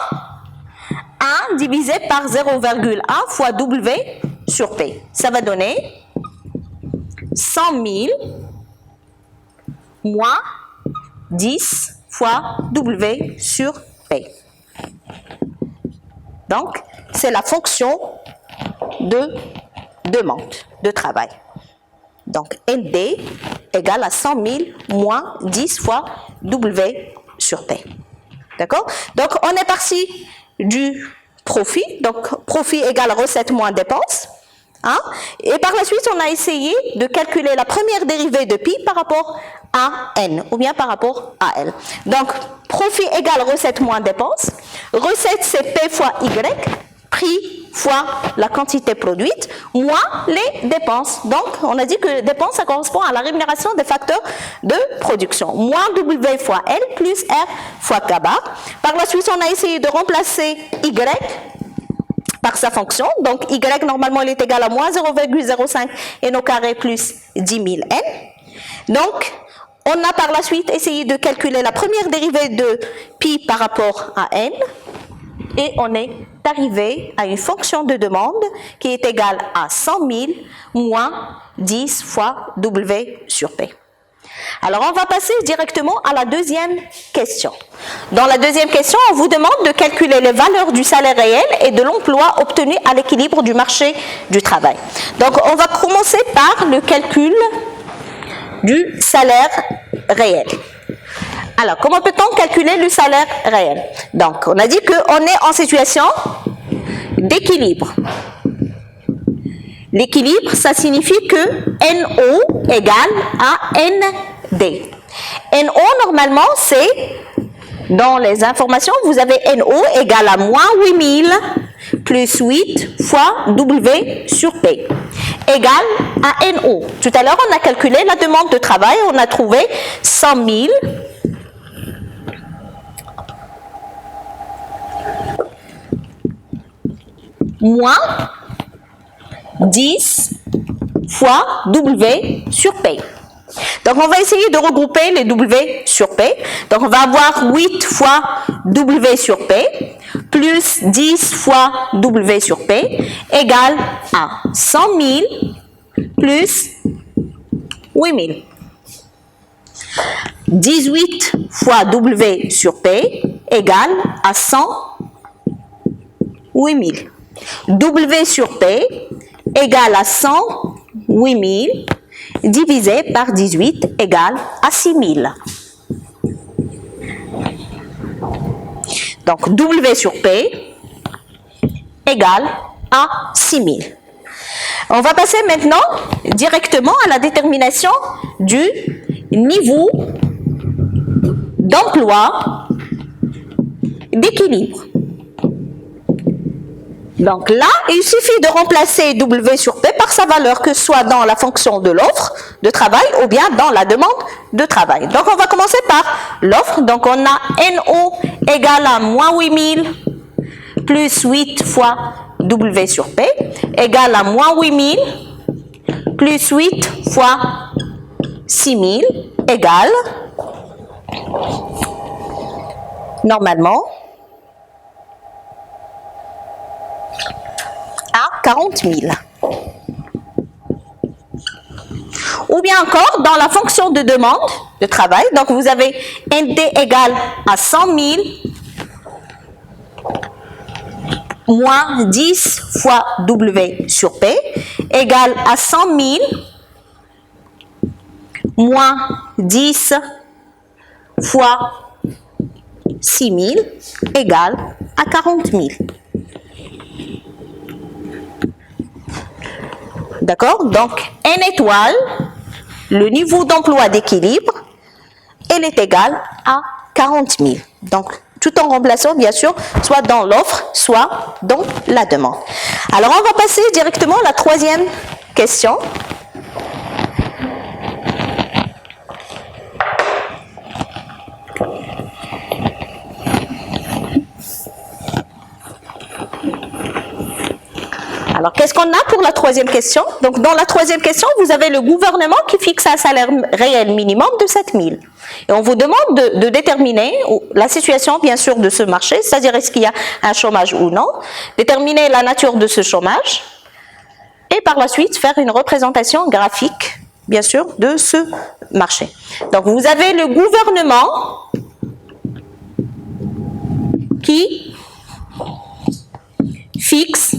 1 divisé par 0,1 fois W sur P. Ça va donner 100 000 moins 10 fois W sur P. Donc, c'est la fonction de demande de travail. Donc, ND égale à 100 000 moins 10 fois W sur P. D'accord? Donc, on est parti du profit. Donc, profit égale recette moins dépense. Hein? Et par la suite, on a essayé de calculer la première dérivée de pi par rapport à n, ou bien par rapport à L. Donc, profit égale recette moins dépense. Recette, c'est P fois Y, prix fois la quantité produite, moins les dépenses. Donc, on a dit que dépenses, ça correspond à la rémunération des facteurs de production. Moins W fois L plus R fois K bar. Par la suite, on a essayé de remplacer Y par sa fonction. Donc, Y, normalement, elle est égale à moins 0,05 n au carré plus 10 000 n. Donc, on a par la suite essayé de calculer la première dérivée de pi par rapport à n. Et on est arrivé à une fonction de demande qui est égale à 100 000 moins 10 fois W sur P. Alors, on va passer directement à la deuxième question. Dans la deuxième question, on vous demande de calculer les valeurs du salaire réel et de l'emploi obtenu à l'équilibre du marché du travail. Donc, on va commencer par le calcul du salaire réel. Alors, comment peut-on calculer le salaire réel? Donc, on a dit qu'on est en situation d'équilibre. L'équilibre, ça signifie que NO égale à ND. NO, normalement, c'est, dans les informations, vous avez NO égale à moins 8000 plus 8 fois W sur P égale à NO. Tout à l'heure, on a calculé la demande de travail, on a trouvé 100 000 moins 10 fois W sur P. Donc, on va essayer de regrouper les W sur P. Donc, on va avoir 8 fois W sur P plus 10 fois W sur P égale à 100 000 plus 8 000. 18 fois W sur P égale à 108 000. W sur P égale à 108 000 divisé par 18 égale à 6 000. Donc, W sur P égale à 6 000. On va passer maintenant directement à la détermination du niveau d'emploi d'équilibre. Donc là, il suffit de remplacer W sur P par sa valeur, que ce soit dans la fonction de l'offre de travail ou bien dans la demande de travail. Donc on va commencer par l'offre. Donc on a NO égale à moins 8000 plus 8 fois W sur P égale à moins 8000 plus 8 fois 6000 égale, normalement, à 40 000. Ou bien encore, dans la fonction de demande de travail, donc vous avez ND égale à 100 000 moins 10 fois W sur P égale à 100 000 moins 10 fois 6 000 égale à 40 000. D'accord? Donc, N étoile, le niveau d'emploi d'équilibre, elle est égale à 40 000. Donc, tout en remplaçant, bien sûr, soit dans l'offre, soit dans la demande. Alors, on va passer directement à la troisième question. Alors, qu'est-ce qu'on a pour la troisième question? Donc, dans la troisième question, vous avez le gouvernement qui fixe un salaire réel minimum de 7 000. Et on vous demande de déterminer la situation, bien sûr, de ce marché, c'est-à-dire est-ce qu'il y a un chômage ou non, déterminer la nature de ce chômage, et par la suite, faire une représentation graphique, bien sûr, de ce marché. Donc, vous avez le gouvernement qui fixe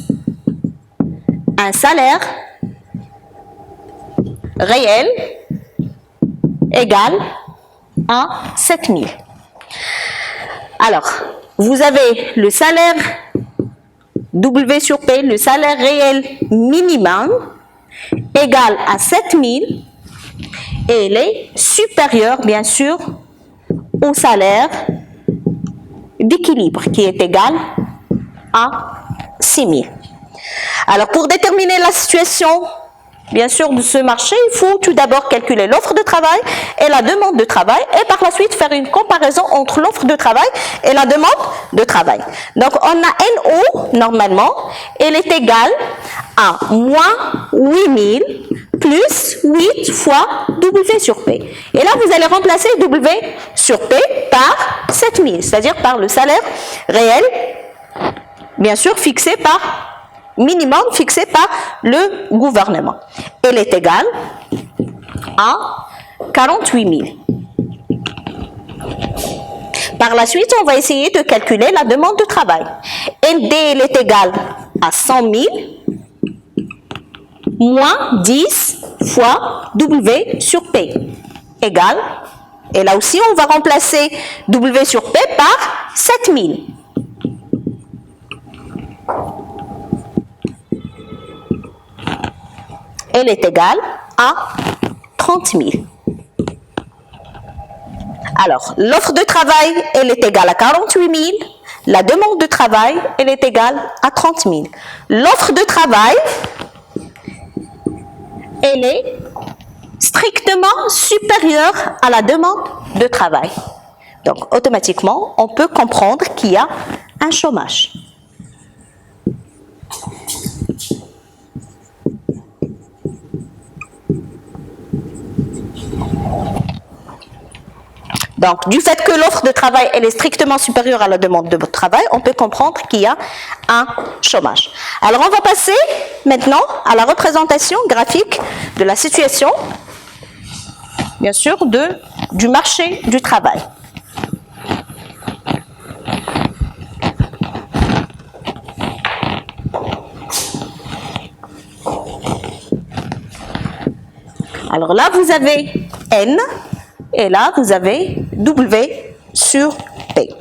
un salaire réel égal à 7 000. Alors, vous avez le salaire W sur P, le salaire réel minimum, égal à 7 000, et il est supérieur, bien sûr, au salaire d'équilibre, qui est égal à 6 000. Alors, pour déterminer la situation, bien sûr, de ce marché, il faut tout d'abord calculer l'offre de travail et la demande de travail, et par la suite faire une comparaison entre l'offre de travail et la demande de travail. Donc, on a NO, normalement, elle est égale à moins 8000 plus 8 fois W sur P. Et là, vous allez remplacer W sur P par 7000, c'est-à-dire par le salaire réel, bien sûr, fixé par minimum fixé par le gouvernement. Elle est égale à 48 000. Par la suite, on va essayer de calculer la demande de travail. ND, elle est égale à 100 000 moins 10 fois W sur P égale, et là aussi on va remplacer W sur P par 7000. Elle est égale à 30 000. Alors, l'offre de travail, elle est égale à 48 000. La demande de travail, elle est égale à 30 000. L'offre de travail, elle est strictement supérieure à la demande de travail. Donc, automatiquement, on peut comprendre qu'il y a un chômage. Donc, du fait que l'offre de travail elle est strictement supérieure à la demande de travail, on peut comprendre qu'il y a un chômage. Alors, on va passer maintenant à la représentation graphique de la situation, bien sûr, du marché du travail. Alors là, vous avez N. Et là, vous avez W sur P.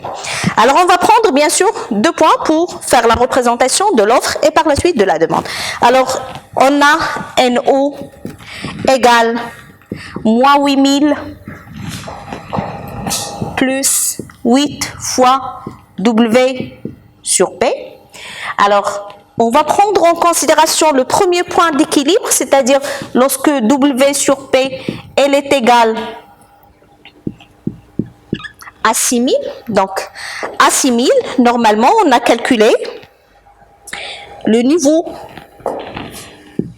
Alors, on va prendre, bien sûr, 2 points pour faire la représentation de l'offre et par la suite de la demande. Alors, on a NO égale moins 8000 plus 8 fois W sur P. Alors, on va prendre en considération le premier point d'équilibre, c'est-à-dire lorsque W sur P, elle est égale à 6000, donc à 6000, normalement, on a calculé le niveau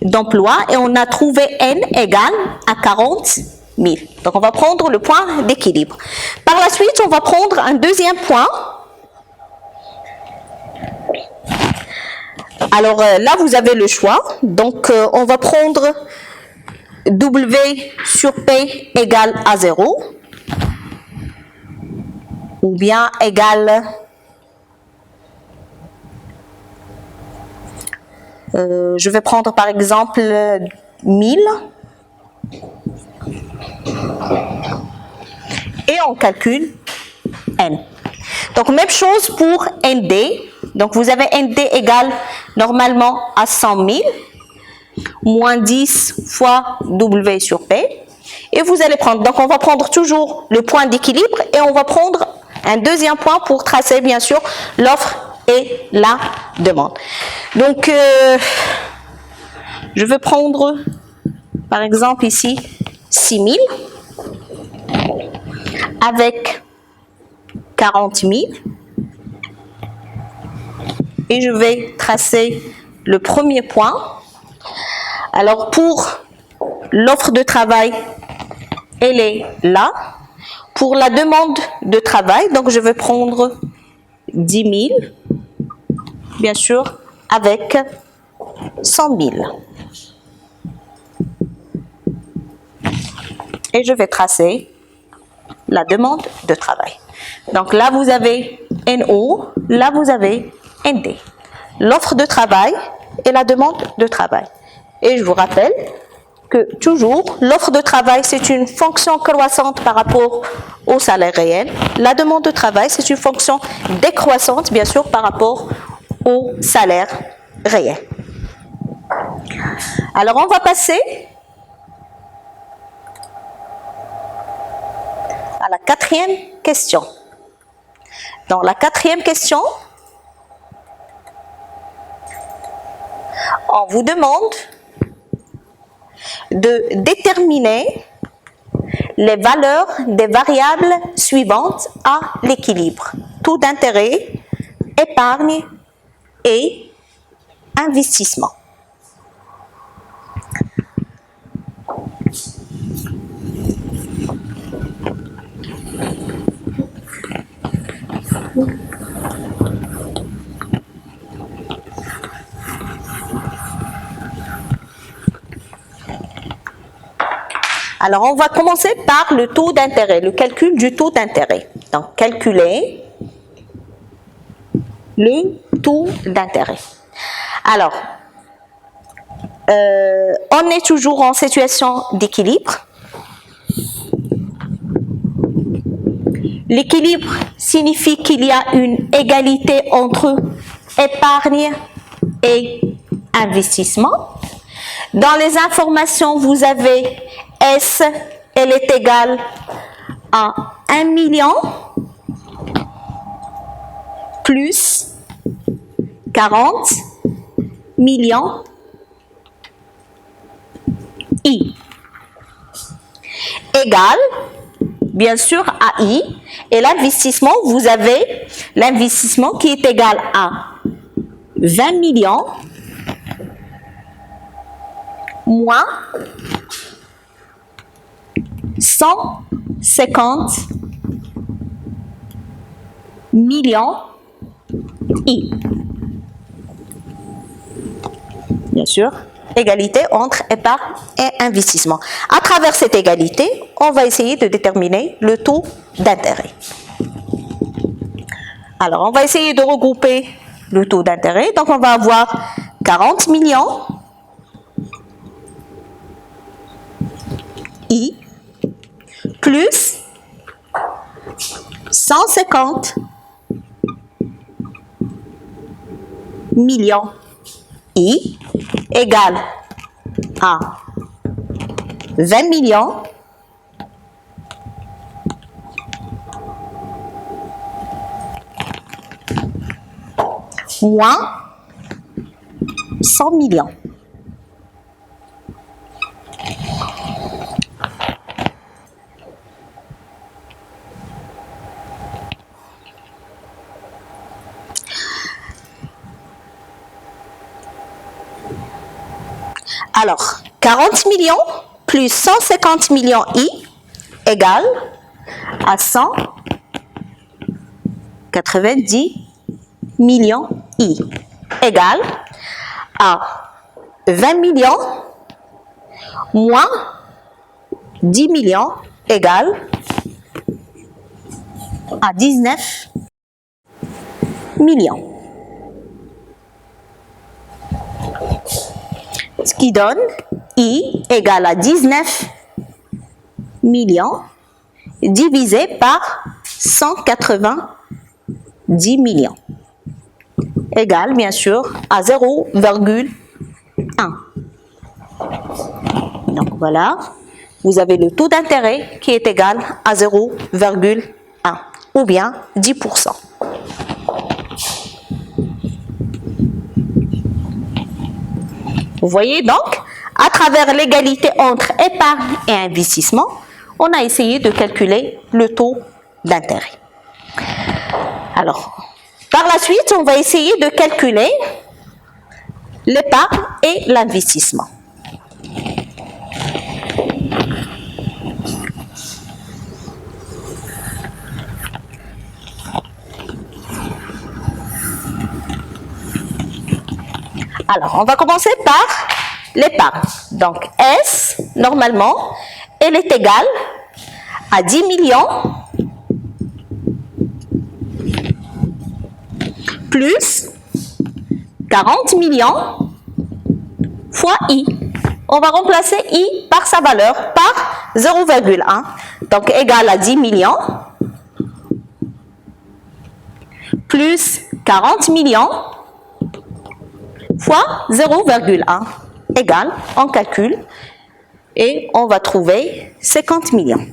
d'emploi et on a trouvé N égale à 40 000. Donc, on va prendre le point d'équilibre. Par la suite, on va prendre un deuxième point. Alors là, vous avez le choix. Donc, on va prendre W sur P égale à 0. Ou bien égale je vais prendre par exemple 1000 et on calcule N. Donc même chose pour ND. Donc vous avez ND égale normalement à 100 000 moins 10 fois W sur P. Et vous allez prendre, donc on va prendre toujours le point d'équilibre et on va prendre un deuxième point pour tracer bien sûr l'offre et la demande. Donc, je vais prendre par exemple ici 6000 avec 40 000 et je vais tracer le premier point. Alors pour l'offre de travail, elle est là. Pour la demande de travail, donc je vais prendre 10 000, bien sûr, avec 100 000. Et je vais tracer la demande de travail. Donc là, vous avez NO, là, vous avez ND. L'offre de travail et la demande de travail. Et je vous rappelle que toujours, l'offre de travail, c'est une fonction croissante par rapport au salaire réel. La demande de travail, c'est une fonction décroissante, bien sûr, par rapport au salaire réel. Alors, on va passer à la 4e question. Dans la 4e question, on vous demande de déterminer les valeurs des variables suivantes à l'équilibre. Taux d'intérêt, épargne et investissement. Alors, on va commencer par le taux d'intérêt, le calcul du taux d'intérêt. Donc, calculer le taux d'intérêt. Alors, on est toujours en situation d'équilibre. L'équilibre signifie qu'il y a une égalité entre épargne et investissement. Dans les informations, vous avez S, elle est égale à 1 million plus 40 millions I égale, bien sûr, à I. Et l'investissement, vous avez l'investissement qui est égal à 20 millions moins 150 millions I. Bien sûr, égalité entre épargne et investissement. À travers cette égalité, on va essayer de déterminer le taux d'intérêt. Alors, on va essayer de regrouper le taux d'intérêt. Donc, on va avoir 40 millions I plus 150 millions I égale à 20 millions moins 100 millions. Alors, 40 millions plus 150 millions I égale à 190 millions I égale à 20 millions moins 10 millions égale à 19 millions. Ce qui donne I égale à 19 millions divisé par 190 millions égale bien sûr à 0,1. Donc voilà, vous avez le taux d'intérêt qui est égal à 0,1 ou bien 10%. Vous voyez donc, à travers l'égalité entre épargne et investissement, on a essayé de calculer le taux d'intérêt. Alors, par la suite, on va essayer de calculer l'épargne et l'investissement. Alors, on va commencer par l'épargne. Donc, S, normalement, elle est égale à 10 millions plus 40 millions fois I. On va remplacer I par sa valeur, par 0,1. Donc, égal à 10 millions plus 40 millions fois 0,1 égale, on calcule, et on va trouver 50 millions.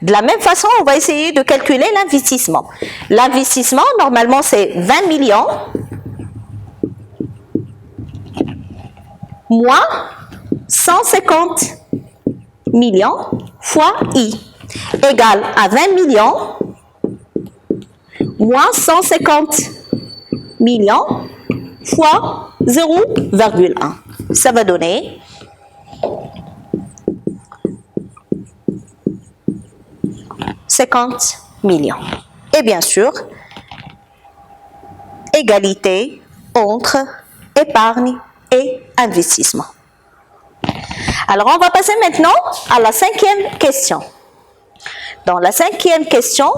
De la même façon, on va essayer de calculer l'investissement. L'investissement, normalement, c'est 20 millions moins 150 millions fois I égale à 20 millions moins 150 millions fois 0,1. Ça va donner 50 millions. Et bien sûr, égalité entre épargne et investissement. Alors, on va passer maintenant à la 5e question. Dans la 5e question,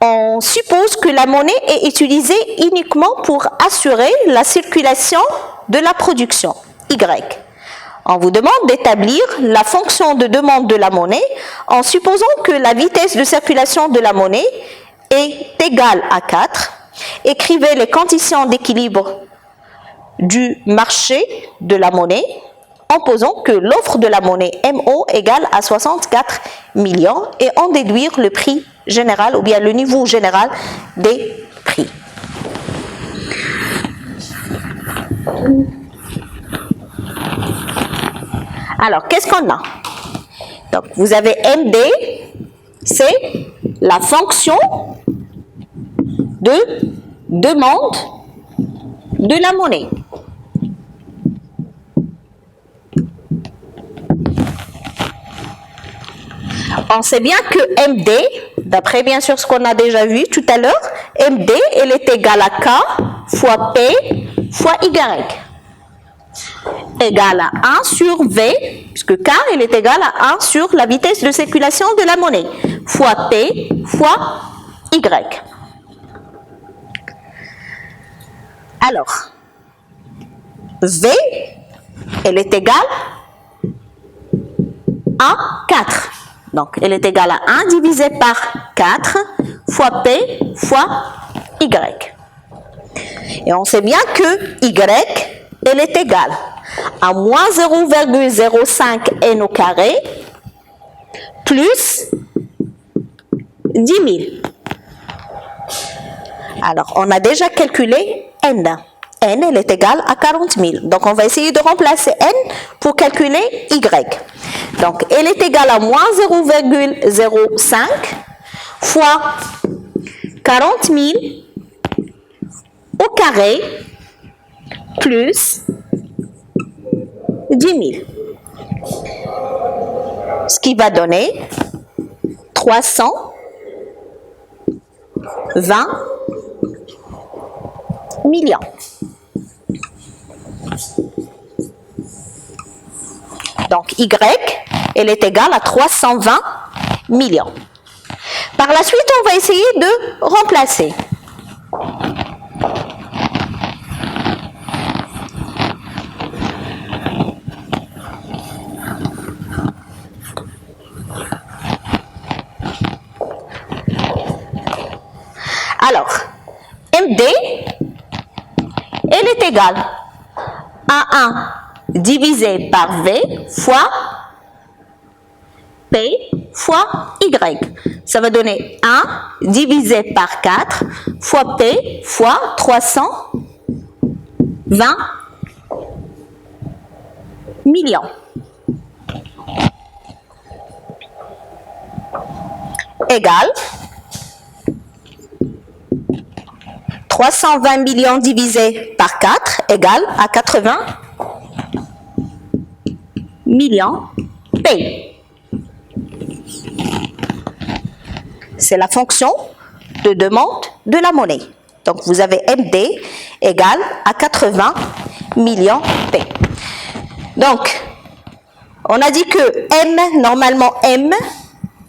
on suppose que la monnaie est utilisée uniquement pour assurer la circulation de la production, Y. On vous demande d'établir la fonction de demande de la monnaie en supposant que la vitesse de circulation de la monnaie est égale à 4. Écrivez les conditions d'équilibre du marché de la monnaie en posant que l'offre de la monnaie MO égale à 64 millions et en déduire le prix général ou bien le niveau général des prix. Alors, qu'est-ce qu'on a? Donc, vous avez MD, c'est la fonction de demande de la monnaie. On sait bien que MD, d'après bien sûr ce qu'on a déjà vu tout à l'heure, MD, elle est égale à K fois P fois Y. Égale à 1 sur V, puisque K, elle est égale à 1 sur la vitesse de circulation de la monnaie, fois P fois Y. Alors, V, elle est égale à 4. Donc, elle est égale à 1 divisé par 4 fois P fois Y. Et on sait bien que Y, elle est égale à moins 0,05 n au carré plus 10 000. Alors, on a déjà calculé n. N, elle est égale à 40 000. Donc, on va essayer de remplacer n pour calculer Y. Donc, elle est égale à moins 0,05 fois 40 000 au carré plus 10 000. Ce qui va donner 320 millions. Donc, Y, elle est égale à 320 millions. Par la suite, on va essayer de remplacer. Alors, MD, elle est égale à 1 divisé par V fois P fois Y. Ça va donner 1 divisé par 4 fois P fois 320 millions. Égale 320 millions divisé par 4 égale à 80 millions P. C'est la fonction de demande de la monnaie. Donc, vous avez MD égale à 80 millions P. Donc, on a dit que M, normalement M,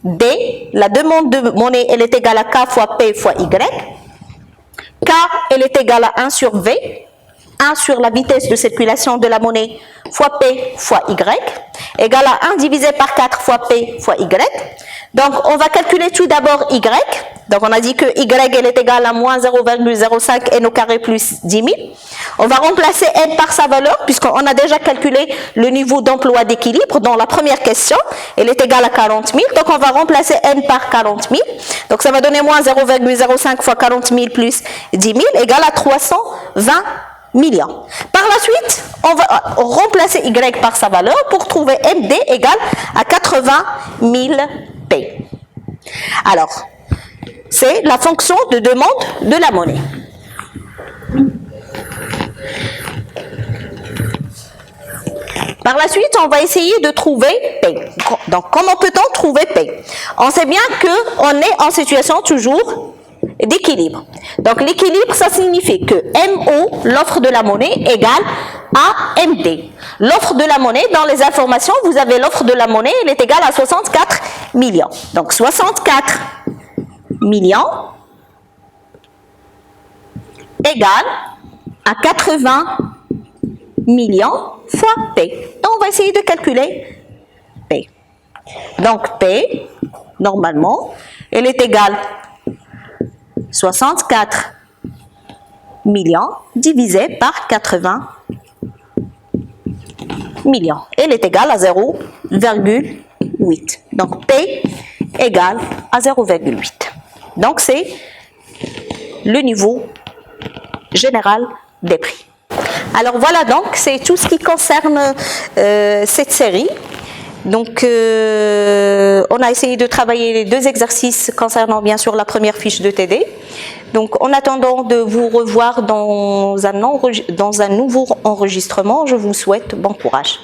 D, la demande de monnaie, elle est égale à K fois P fois Y. K, elle est égale à 1 sur V, 1 sur la vitesse de circulation de la monnaie fois P fois Y, égale à 1 divisé par 4 fois P fois Y. Donc, on va calculer tout d'abord Y. Donc, on a dit que Y, elle est égale à moins 0,05 n au carré plus 10 000. On va remplacer n par sa valeur, puisqu'on a déjà calculé le niveau d'emploi d'équilibre dans la première question. Elle est égale à 40 000. Donc, on va remplacer n par 40 000. Donc, ça va donner moins 0,05 fois 40 000 plus 10 000 égale à 320 millions. Par la suite, on va remplacer Y par sa valeur pour trouver MD égale à 80 000 P. Alors, c'est la fonction de demande de la monnaie. Par la suite, on va essayer de trouver P. Donc, comment peut-on trouver P? On sait bien qu'on est en situation toujours d'équilibre. Donc, l'équilibre, ça signifie que MO, l'offre de la monnaie, égale à MD. L'offre de la monnaie, dans les informations, vous avez l'offre de la monnaie, elle est égale à 64 millions. Donc, 64 millions égale à 80 millions fois P. Donc, on va essayer de calculer P. Donc, P, normalement, elle est égale 64 millions divisé par 80 millions. Elle est égale à 0,8. Donc, P égale à 0,8. Donc, c'est le niveau général des prix. Alors voilà, donc c'est tout ce qui concerne cette série. Donc on a essayé de travailler les deux exercices concernant bien sûr la première fiche de TD. Donc en attendant de vous revoir dans un nouveau enregistrement, je vous souhaite bon courage.